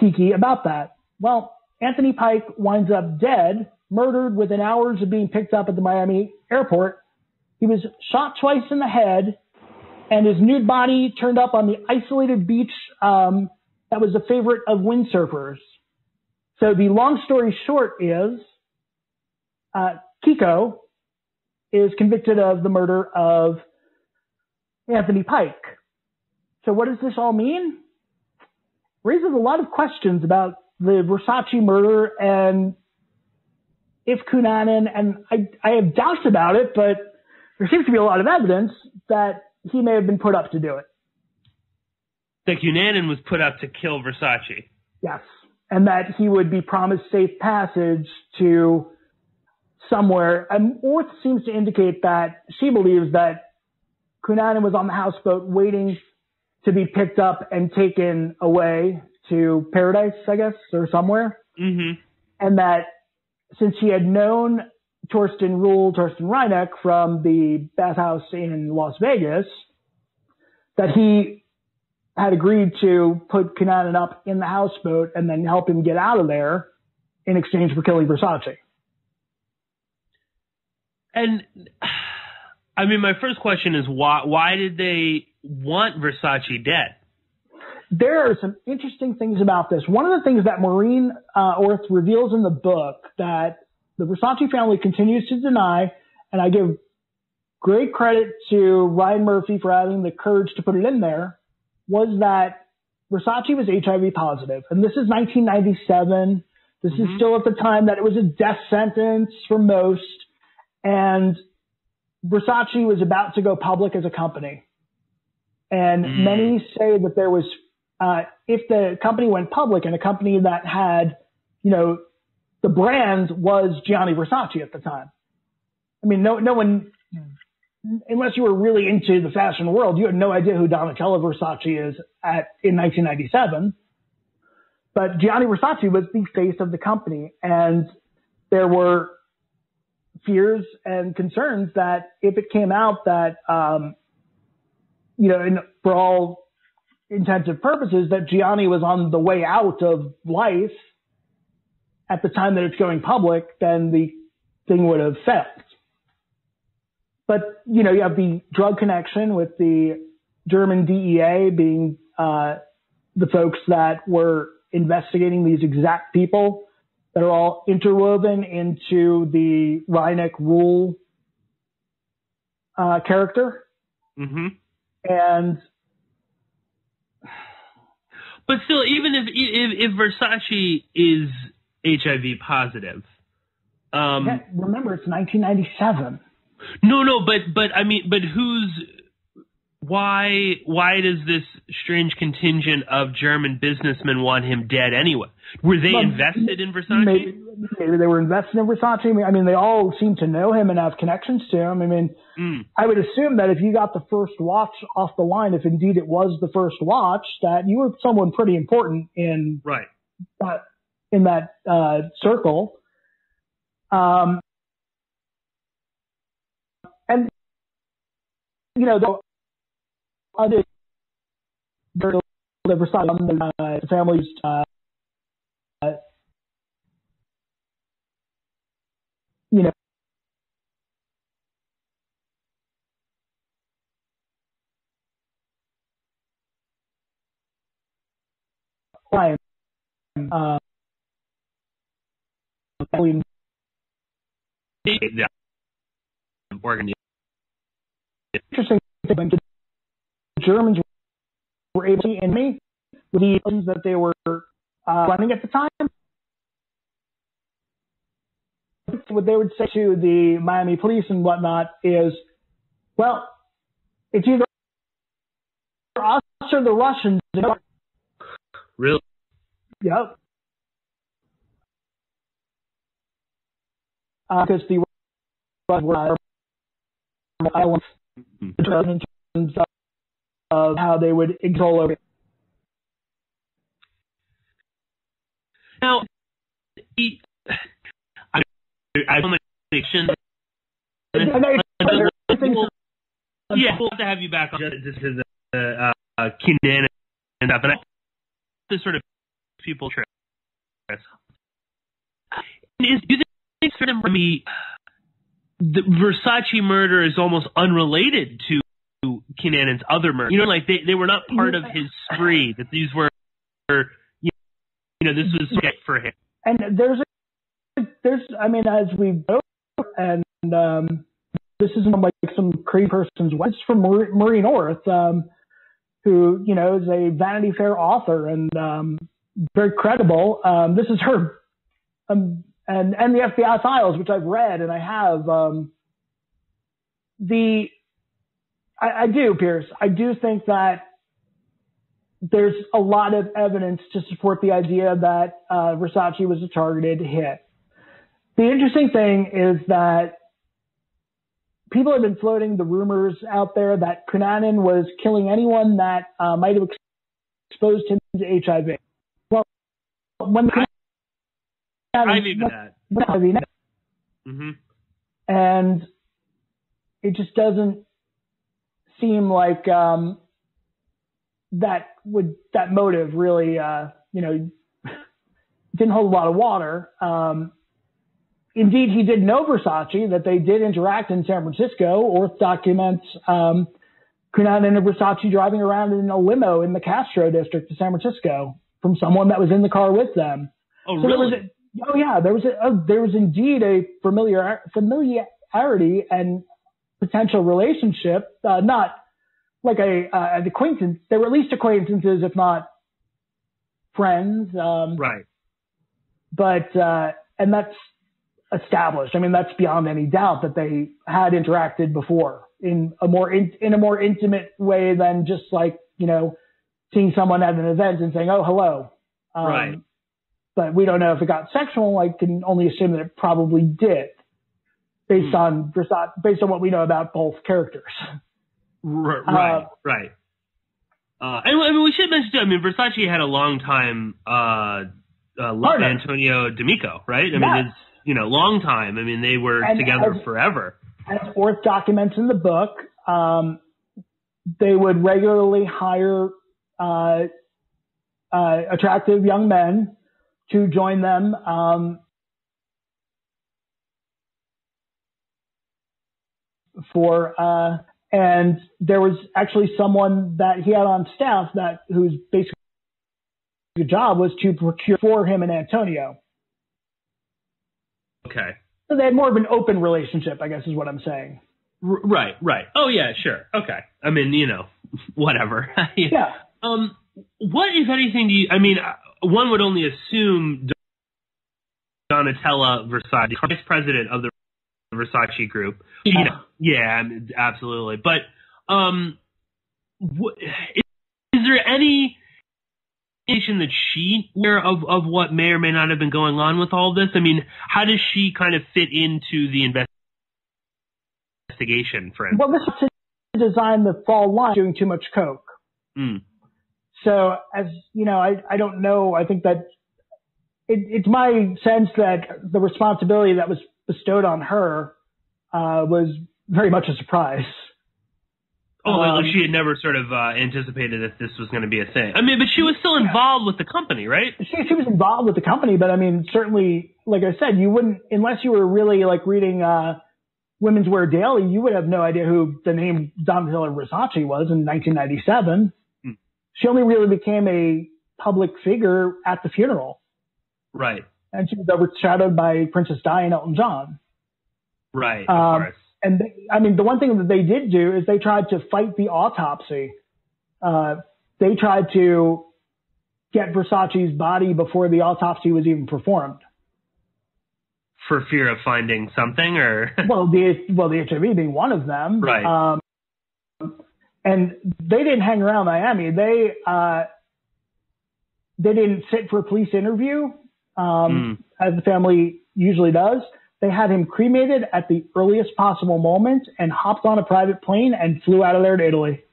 Kiki about that. Well, Anthony Pike winds up dead, murdered within hours of being picked up at the Miami airport. He was shot twice in the head, and his nude body turned up on the isolated beach that was a favorite of windsurfers. So the long story short is Kiko is convicted of the murder of Anthony Pike. So what does this all mean? Raises a lot of questions about the Versace murder and if Cunanan, and I have doubts about it, but there seems to be a lot of evidence that he may have been put up to do it. That Cunanan was put up to kill Versace. Yes. And that he would be promised safe passage to somewhere. And Orth seems to indicate that she believes that Cunanan was on the houseboat waiting to be picked up and taken away to paradise, I guess, or somewhere. Mm-hmm. And that since he had known Torsten Reineck from the bathhouse in Las Vegas, that he had agreed to put Cunanan up in the houseboat and then help him get out of there in exchange for killing Versace. And, I mean, my first question is why did they want Versace dead? There are some interesting things about this. One of the things that Maureen Orth reveals in the book that the Versace family continues to deny, and I give great credit to Ryan Murphy for having the courage to put it in there, was that Versace was HIV positive. And this is 1997. This is still at the time that it was a death sentence for most. And Versace was about to go public as a company. And many say that there was, if the company went public and a company that had, you know, the brand was Gianni Versace at the time. I mean, no one, unless you were really into the fashion world, you had no idea who Donatella Versace is in 1997. But Gianni Versace was the face of the company. And there were fears and concerns that if it came out that, you know, for all intensive purposes, that Gianni was on the way out of life at the time that it's going public, then the thing would have failed. But, you know, you have the drug connection with the German DEA being the folks that were investigating these exact people that are all interwoven into the Reineck Rule character. Mm-hmm. And but still, even if Versace is HIV positive, remember it's 1997. No, but I mean, but why does this strange contingent of German businessmen want him dead anyway? Were they invested in Versace? Maybe they were invested in Versace. I mean, they all seem to know him and have connections to him. I mean, I would assume that if you got the first watch off the line, if indeed it was the first watch, that you were someone pretty important in in that circle. And you know, the Versace families. You know, time. Interesting thing, the Germans were able to see in me with the things that they were running at the time. What they would say to the Miami police and whatnot is, well, it's either us or the Russians. Really? Yep. Because the Russians were islands in terms of how they would control over it. Now, I don't yeah, we'll have to have you back on just because Cunanan and stuff, and this sort of people trip. Do you think for me the Versace murder is almost unrelated to Cunanan's other murder? You know, like they were not part of his spree. That these were, you know, this was for him. And there's, I mean, as we know, and this isn't like some crazy person's wife. It's from Marie North, who, you know, is a Vanity Fair author and very credible. This is her, and the FBI files, which I've read, and I have. I do, Pierce. I do think that there's a lot of evidence to support the idea that Versace was a targeted hit. The interesting thing is that people have been floating the rumors out there that Cunanan was killing anyone that might have exposed him to HIV. Well, when I knew that. Mm-hmm. And it just doesn't seem like that motive really, you know, didn't hold a lot of water. Indeed, he did know Versace, that they did interact in San Francisco. Orth documents Cunanan and Versace driving around in a limo in the Castro district of San Francisco from someone that was in the car with them. Oh, so really? There was indeed a familiarity and potential relationship, not like an acquaintance. They were at least acquaintances, if not friends. Right. But and that's established. I mean, that's beyond any doubt that they had interacted before in a more intimate way than just like, you know, seeing someone at an event and saying, "Oh, hello." Right. But we don't know if it got sexual. I can only assume that it probably did, based on what we know about both characters. Right. And I mean, we should mention too, I mean, Versace had a long time Antonio D'Amico, right? I mean, it's, you know, long time. I mean, they were together forever. As Orth documents in the book, they would regularly hire attractive young men to join them. And there was actually someone that he had on staff whose basic job was to procure for him and Antonio. Okay. So they had more of an open relationship, I guess is what I'm saying. Right. Oh yeah, sure. Okay. I mean, you know, whatever. Yeah. What, if anything, do you, I mean, one would only assume Donatella Versace, vice president of the Versace group. Yeah. You know, yeah, absolutely. But is there any indication that she aware of what may or may not have been going on with all this? I mean, how does she kind of fit into the investigation, for instance? Well, this was to design the fall line doing too much coke. So, as you know, I don't know. I think that it's my sense that the responsibility that was bestowed on her was very much a surprise. Oh, like she had never sort of anticipated that this was going to be a thing. I mean, but she was still involved with the company, right? She was involved with the company, but I mean, certainly, like I said, you wouldn't, unless you were really like reading Women's Wear Daily, you would have no idea who the name Donatella Versace was in 1997. She only really became a public figure at the funeral. Right. And she was overshadowed by Princess Di and Elton John. Right, of course. And the one thing that they did do is they tried to fight the autopsy. They tried to get Versace's body before the autopsy was even performed. For fear of finding something, or well, the HIV being one of them, right? And they didn't hang around Miami. They didn't sit for a police interview, as the family usually does. They had him cremated at the earliest possible moment and hopped on a private plane and flew out of there to Italy.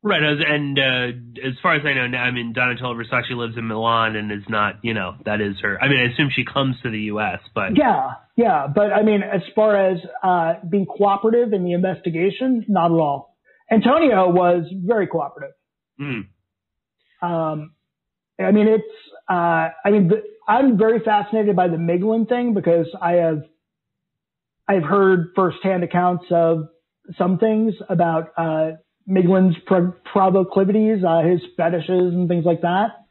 Right, and as far as I know, Donatella Versace lives in Milan and is not, that is her. I assume she comes to the U.S., but... Yeah, but as far as being cooperative in the investigation, not at all. Antonio was very cooperative. I'm very fascinated by the Miglin thing because I've heard firsthand accounts of some things about Miglin's proclivities, his fetishes and things like that.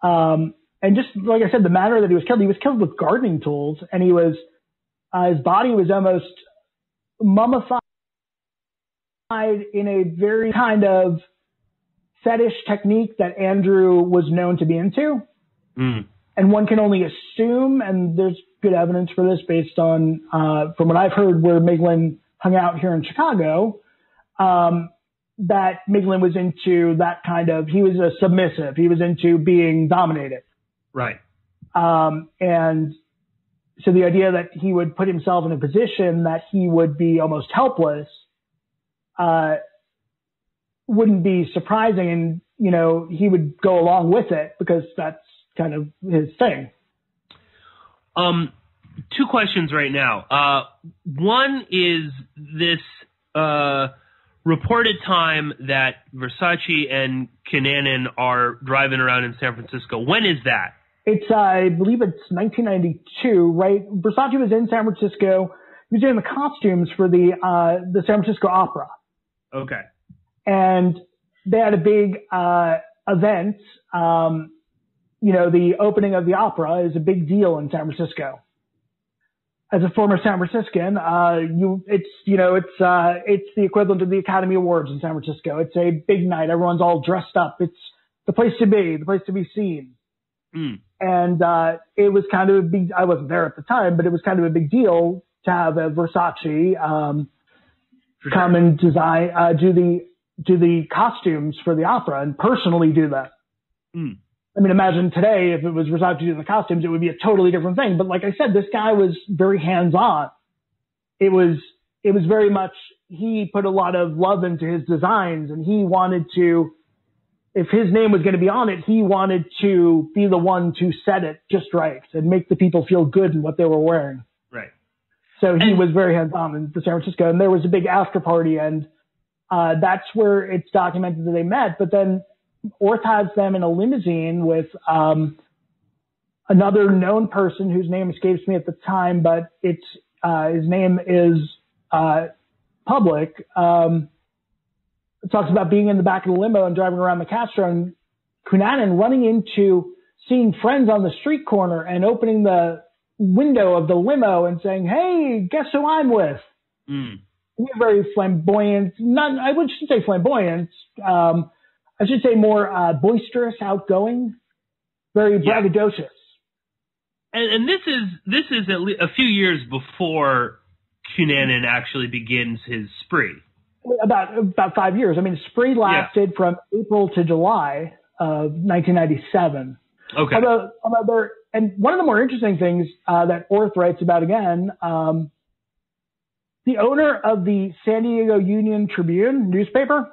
And just like I said, the manner that he was killed with gardening tools, and his body was almost mummified in a very kind of fetish technique that Andrew was known to be into. And one can only assume, and there's good evidence for this based on, from what I've heard, where Miglin hung out here in Chicago, that Miglin was into that kind of, he was a submissive. He was into being dominated. Right. And so the idea that he would put himself in a position that he would be almost helpless, wouldn't be surprising. And, he would go along with it because that's kind of his thing. Two questions right now. One is this, reported time that Versace and Cunanan are driving around in San Francisco. When is that? I believe it's 1992, right? Versace was in San Francisco. He was doing the costumes for the San Francisco Opera. Okay. And they had a big event. The opening of the opera is a big deal in San Francisco. As a former San Franciscan, it's the equivalent of the Academy Awards in San Francisco. It's a big night. Everyone's all dressed up. It's the place to be seen. And it was kind of a big, I wasn't there at the time, but it was kind of a big deal to have a Versace come and design, do the costumes for the opera and personally do that. Imagine today, if it was Versace doing the costumes, it would be a totally different thing. But like I said, this guy was very hands-on. It was very much, he put a lot of love into his designs, and he wanted to, if his name was going to be on it, he wanted to be the one to set it just right and make the people feel good in what they were wearing. Right. So he was very hands-on in San Francisco, and there was a big after party, and that's where it's documented that they met. But then Orth has them in a limousine with another known person whose name escapes me at the time, but it's his name is public. It talks about being in the back of the limo and driving around the Castro, and Cunanan running into seeing friends on the street corner and opening the window of the limo and saying, "Hey, guess who I'm with?" Very flamboyant. I shouldn't say flamboyant. I should say more boisterous, outgoing, very braggadocious. And this is at least a few years before Cunanan actually begins his spree. About 5 years. Spree lasted from April to July of 1997. Okay. And one of the more interesting things that Orth writes about again, the owner of the San Diego Union Tribune newspaper,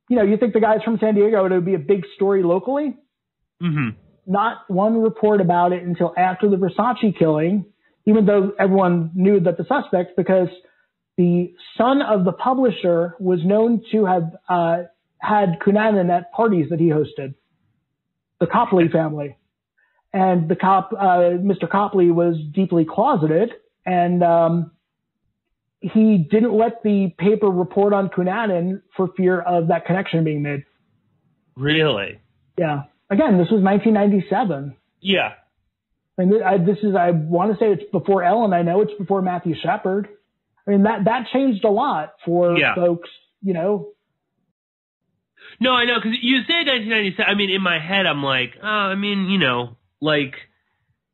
you think the guy's from San Diego, it would be a big story locally. Not one report about it until after the Versace killing, even though everyone knew that the suspect, because the son of the publisher was known to have had Cunanan at parties that he hosted, the Copley family. And Mr. Copley was deeply closeted, and he didn't let the paper report on Cunanan for fear of that connection being made. Really? Yeah. Again, this was 1997. Yeah. And I want to say it's before Ellen. I know it's before Matthew Shepard. I mean, that changed a lot for folks, you know. No, I know, because you say 1997. I mean, in my head, I'm like, oh, I mean, you know, like,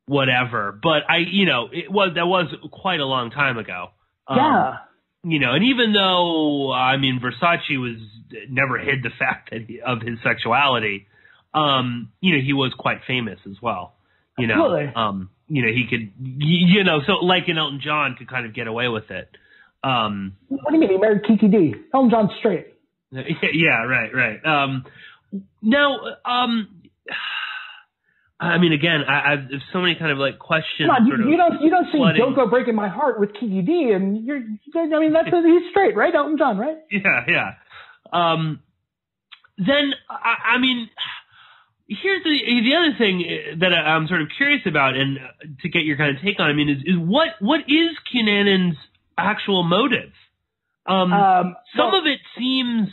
whatever. But that was quite a long time ago. Yeah. You know, and even though, I mean, Versace never hid the fact of his sexuality, you know, he was quite famous as well. You know, Absolutely. You know, he could, you know, so like in Elton John could kind of get away with it. What do you mean? He married Kiki D. Elton John's straight. Yeah, right. Now, I mean, again, I've so many kind of like questions. Come on, you don't sing "Don't Go Breaking My Heart" with Kiki D, and he's straight, right? Elton John, right? Yeah. Then I mean, here's the other thing that I'm sort of curious about, and to get your kind of take on. I mean, is what is Cunanan's actual motive? Some of it seems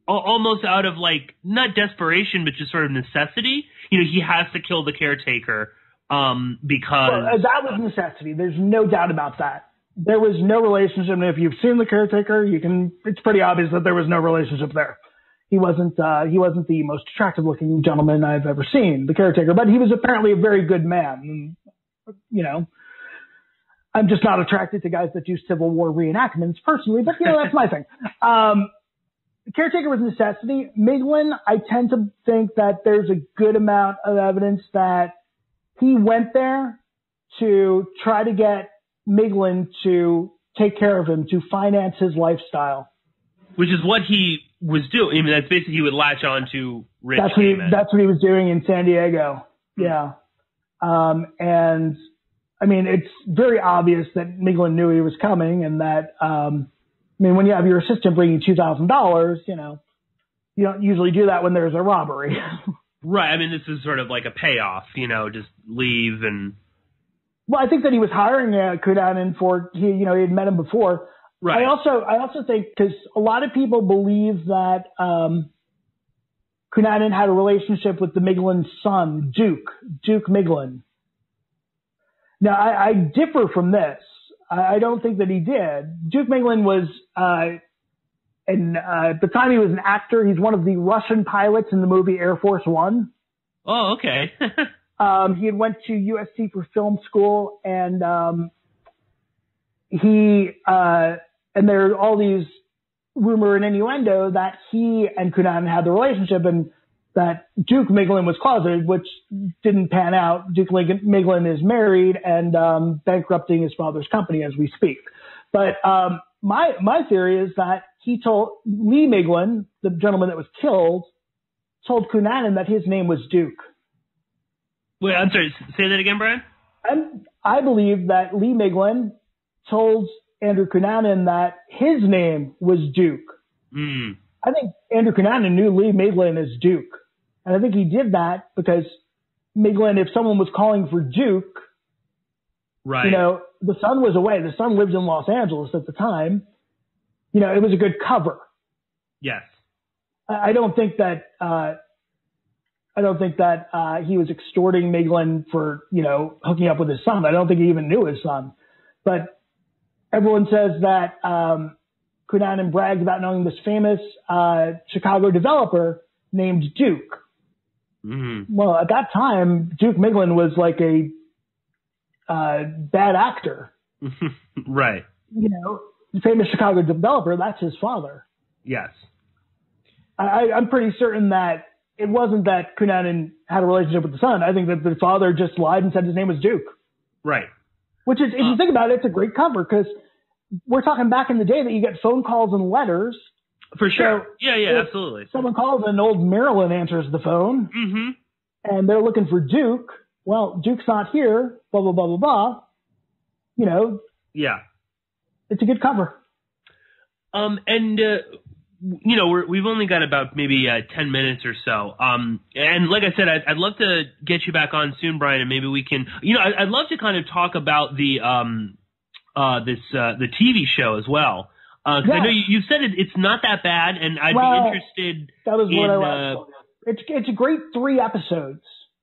almost out of like not desperation, but just sort of necessity. You know, he has to kill the caretaker because that was necessity. There's no doubt about that. There was no relationship, and if you've seen the caretaker, it's pretty obvious that there was no relationship there. He wasn't the most attractive looking gentleman I've ever seen, the caretaker, but he was apparently a very good man. And, you know, I'm just not attracted to guys that do Civil War reenactments personally, but, you know, that's my thing. The caretaker was necessity. Miglin, I tend to think that there's a good amount of evidence that he went there to try to get Miglin to take care of him, to finance his lifestyle. Which is what he was doing. I mean, that's basically he would latch on to rich men. That's what he was doing in San Diego. Yeah. And I mean, it's very obvious that Miglin knew he was coming, and that, I mean, when you have your assistant bringing $2,000, you know, you don't usually do that when there's a robbery. Right. I mean, this is sort of like a payoff, you know, just leave and. Well, I think that he was hiring Cunanan he had met him before. Right. I also think, because a lot of people believe that Cunanan had a relationship with the Miglin son, Duke Miglin. Now, I differ from this. I don't think that he did. Duke Miglin was, at the time he was an actor. He's one of the Russian pilots in the movie Air Force One. Oh, okay. He had went to USC for film school, and and there's all these rumor and innuendo that he and Cunanan had the relationship, and that Duke Miglin was closeted, which didn't pan out. Duke Miglin is married and bankrupting his father's company as we speak. But my theory is that he told Lee Miglin, the gentleman that was killed, told Cunanan that his name was Duke. Wait, I'm sorry. Say that again, Brian? I believe that Lee Miglin told Andrew Cunanan that his name was Duke. Mm. I think Andrew Cunanan knew Lee Miglin as Duke. And I think he did that because Miglin, if someone was calling for Duke, right. You know, the son was away. The son lived in Los Angeles at the time. You know, it was a good cover. Yes. I don't think that he was extorting Miglin for, you know, hooking up with his son. I don't think he even knew his son. But everyone says that Cunanan bragged about knowing this famous Chicago developer named Duke. Mm-hmm. Well, at that time, Duke Miglin was like a bad actor. Right. You know, the famous Chicago developer, that's his father. Yes. I'm pretty certain that it wasn't that Cunanan had a relationship with the son. I think that the father just lied and said his name was Duke. Right. Which is, if you think about it, it's a great cover, because we're talking back in the day that you get phone calls and letters. For sure. So yeah, absolutely. Someone calls and old Marilyn answers the phone, mm-hmm. and they're looking for Duke. Well, Duke's not here, blah, blah, blah, blah, blah. You know. Yeah. It's a good cover. You know, we've only got about maybe 10 minutes or so. And like I said, I'd love to get you back on soon, Brian, and maybe we can, you know, I'd love to kind of talk about the TV show as well. Cause I know you've said it's not that bad, and I'd be interested that was what I It's a great 3 episodes,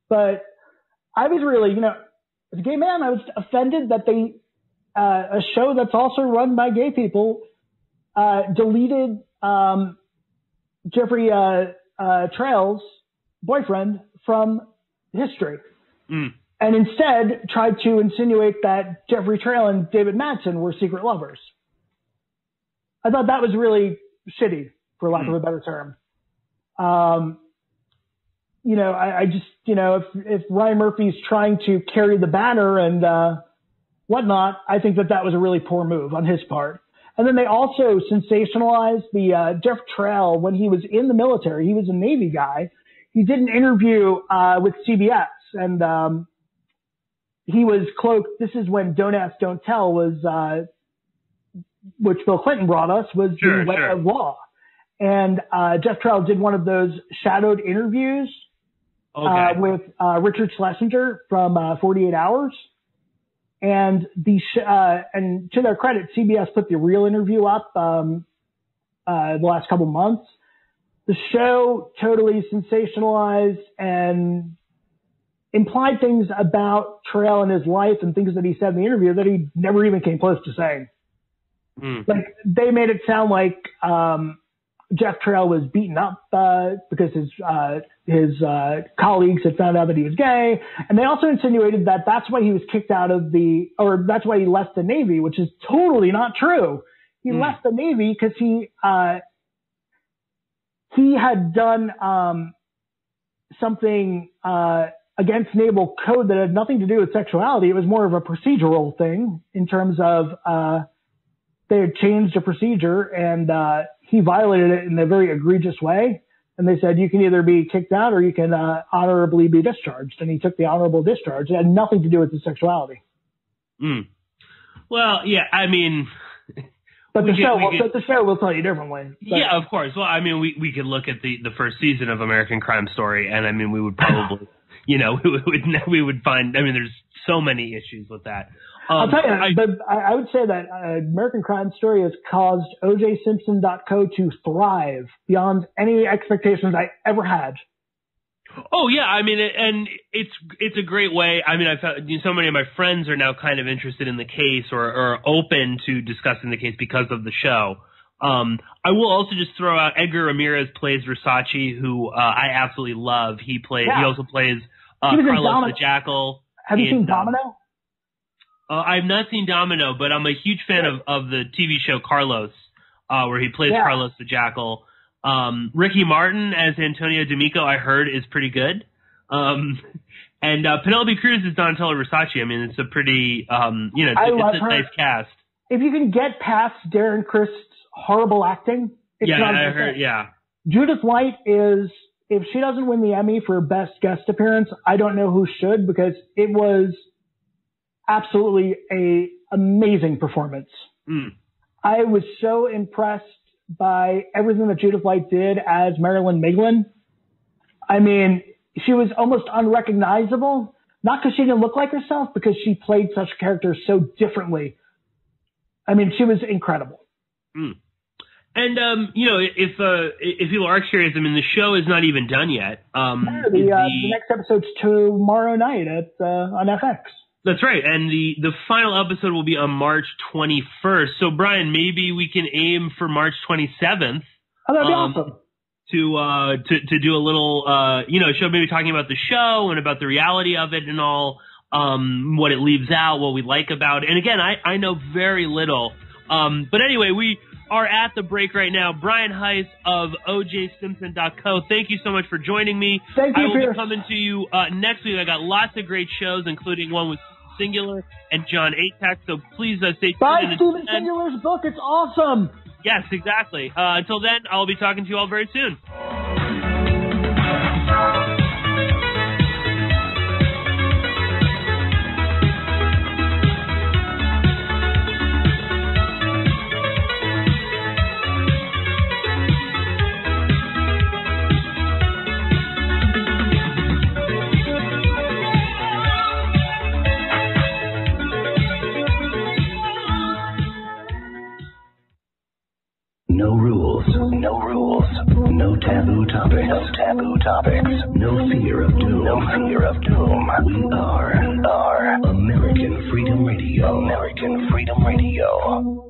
but I was really, as a gay man, I was offended that they, a show that's also run by gay people, deleted Jeffrey Trail's boyfriend from history. And instead tried to insinuate that Jeffrey Trail and David Madsen were secret lovers. I thought that was really shitty, for lack of a better term. I just, if Ryan Murphy's trying to carry the banner and whatnot, I think that was a really poor move on his part. And then they also sensationalized the Jeff Trail when he was in the military. He was a Navy guy. He did an interview with CBS, and he was cloaked. This is when Don't Ask, Don't Tell was, which Bill Clinton brought us, was the way of law. And Jeff Trail did one of those shadowed interviews with Richard Schlesinger from 48 Hours. And and to their credit, CBS put the real interview up the last couple months. The show totally sensationalized and implied things about Trail and his life and things that he said in the interview that he never even came close to saying. Like, they made it sound like Jeff Trail was beaten up because his colleagues had found out that he was gay, and they also insinuated that that's why he was kicked out of that's why he left the Navy, which is totally not true. He left the Navy because he had done something against naval code that had nothing to do with sexuality. It was more of a procedural thing in terms of they had changed a procedure, and he violated it in a very egregious way. And they said, you can either be kicked out or you can honorably be discharged. And he took the honorable discharge. It had nothing to do with his sexuality. Well, yeah, I mean... But the show will tell you differently. But, yeah, of course. Well, I mean, we could look at the first season of American Crime Story, and I mean, we would probably, we would find, I mean, there's so many issues with that. I'll tell you, I would say that American Crime Story has caused OJSimpson.co to thrive beyond any expectations I ever had. Oh yeah, I mean, and it's a great way. I mean, I've found so many of my friends are now kind of interested in the case or open to discussing the case because of the show. I will also just throw out Edgar Ramirez plays Versace, who I absolutely love. He also plays Carlos the Jackal. Have you seen Domino? I've not seen Domino, but I'm a huge fan of the TV show Carlos, where he plays Carlos the Jackal. Ricky Martin as Antonio D'Amico, I heard, is pretty good. And Penelope Cruz is Donatella Versace. I mean, it's a pretty, it's a nice cast. If you can get past Darren Crist's horrible acting, it's not I heard, Judith Light is, if she doesn't win the Emmy for Best Guest Appearance, I don't know who should, because it was absolutely a amazing performance. I was so impressed by everything that Judith Light did as Marilyn Miglin. I mean, she was almost unrecognizable, not because she didn't look like herself, because she played such characters so differently. I mean, she was incredible. And, if people are curious, I mean, the show is not even done yet. The next episode's tomorrow night on FX. That's right, and the final episode will be on March 21st. So, Brian, maybe we can aim for March 27th. Oh, that'd be awesome. To do a little, show, maybe talking about the show and about the reality of it and all, what it leaves out, what we like about it. And again, I know very little. But anyway, we are at the break right now. Brian Heiss of OJSimpson.co. Thank you so much for joining me. Thank you, I will be coming to you next week. I got lots of great shows, including one with Singular and John Atack, so please stay tuned. Buy Steven Singular's book. It's awesome. Yes, exactly. Until then, I'll be talking to you all very soon. No rules. No rules. No taboo topics. No taboo topics. No fear of doom. No fear of doom. We are American Freedom Radio. American Freedom Radio.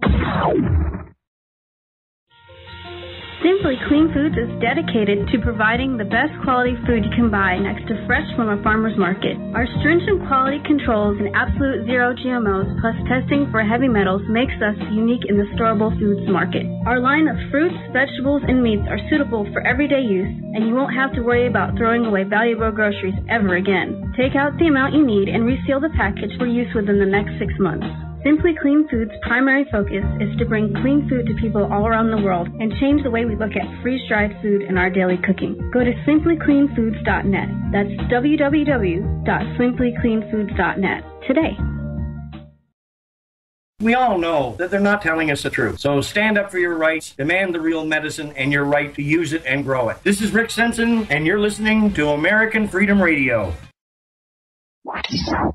Simply Clean Foods is dedicated to providing the best quality food you can buy next to fresh from a farmer's market. Our stringent quality controls and absolute zero GMOs plus testing for heavy metals makes us unique in the storable foods market. Our line of fruits, vegetables, and meats are suitable for everyday use, and you won't have to worry about throwing away valuable groceries ever again. Take out the amount you need and reseal the package for use within the next 6 months. Simply Clean Foods' primary focus is to bring clean food to people all around the world and change the way we look at freeze-dried food in our daily cooking. Go to simplycleanfoods.net. That's www.simplycleanfoods.net today. We all know that they're not telling us the truth. So stand up for your rights, demand the real medicine, and your right to use it and grow it. This is Rick Simpson, and you're listening to American Freedom Radio.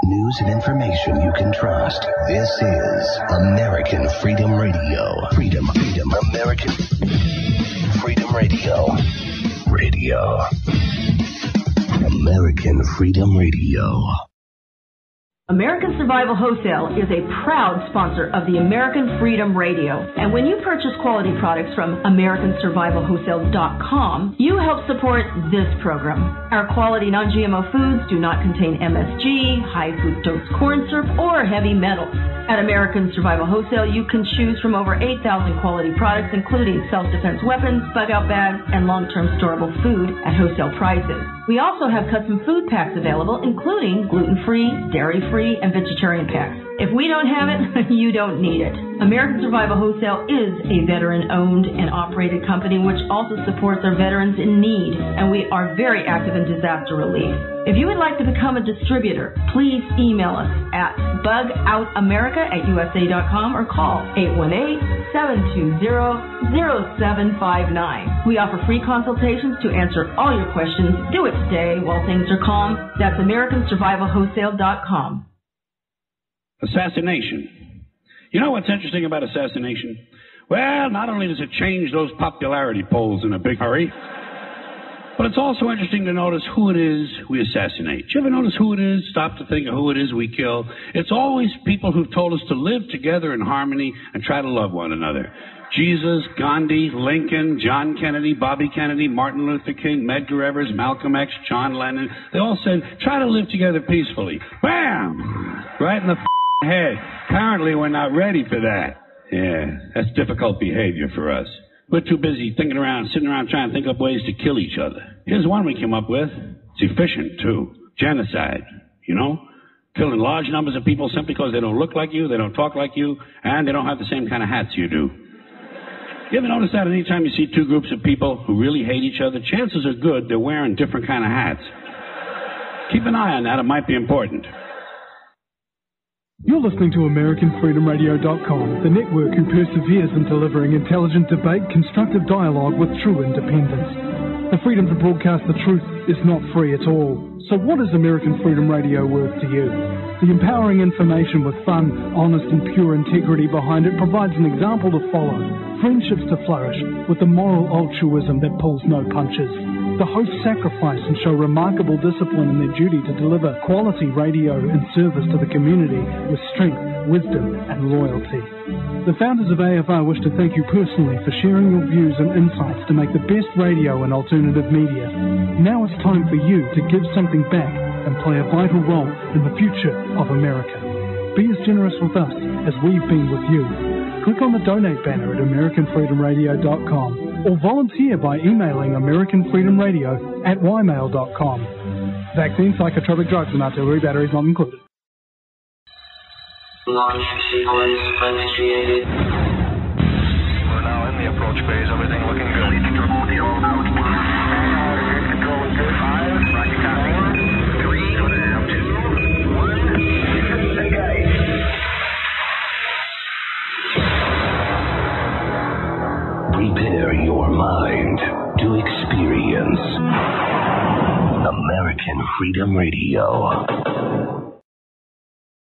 News and information you can trust. This is American Freedom Radio. Freedom, American Freedom Radio. American Freedom Radio. American Survival Wholesale is a proud sponsor of the American Freedom Radio. And when you purchase quality products from AmericanSurvivalWholesale.com, you help support this program. Our quality non-GMO foods do not contain MSG, high fructose corn syrup, or heavy metals. At American Survival Wholesale, you can choose from over 8,000 quality products, including self-defense weapons, bug-out bags, and long-term storable food at wholesale prices. We also have custom food packs available, including gluten-free, dairy-free, and vegetarian packs. If we don't have it, you don't need it. American Survival Wholesale is a veteran-owned and operated company which also supports our veterans in need, and we are very active in disaster relief. If you would like to become a distributor, please email us at bugoutamerica@usa.com or call 818-720-0759. We offer free consultations to answer all your questions. Do it today while things are calm. That's AmericanSurvivalWholesale.com. Assassination. You know what's interesting about assassination? Well, not only does it change those popularity polls in a big hurry, but it's also interesting to notice who it is we assassinate. Do you ever notice who it is? Stop to think of who it is we kill. It's always people who've told us to live together in harmony and try to love one another. Jesus, Gandhi, Lincoln, John Kennedy, Bobby Kennedy, Martin Luther King, Medgar Evers, Malcolm X, John Lennon. They all said, try to live together peacefully. Bam! Right in the head. Apparently we're not ready for that. Yeah, that's difficult behavior for us. We're too busy sitting around trying to think up ways to kill each other. Here's one we came up with. It's efficient, too. Genocide, you know? Killing large numbers of people simply because they don't look like you, they don't talk like you, and they don't have the same kind of hats you do. You ever notice that anytime you see two groups of people who really hate each other, chances are good they're wearing different kind of hats. Keep an eye on that. It might be important. You're listening to AmericanFreedomRadio.com, the network who perseveres in delivering intelligent debate, constructive dialogue with true independence. The freedom to broadcast the truth is not free at all. So what is American Freedom Radio worth to you? The empowering information with fun, honest and pure integrity behind it provides an example to follow, friendships to flourish, with the moral altruism that pulls no punches. The hosts sacrifice and show remarkable discipline in their duty to deliver quality radio in service to the community with strength, wisdom, and loyalty. The founders of AFR wish to thank you personally for sharing your views and insights to make the best radio and alternative media. Now it's time for you to give something back and play a vital role in the future of America. Be as generous with us as we've been with you. Click on the donate banner at AmericanFreedomRadio.com or volunteer by emailing AmericanFreedomRadio@ymail.com. Vaccine, psychotropic drugs, and artillery batteries not included. Launch sequence initiated. We're now in the approach phase. Everything looking good. Control is good. 5, rocket copy. 3, 2, 1. Prepare your mind to experience American Freedom Radio.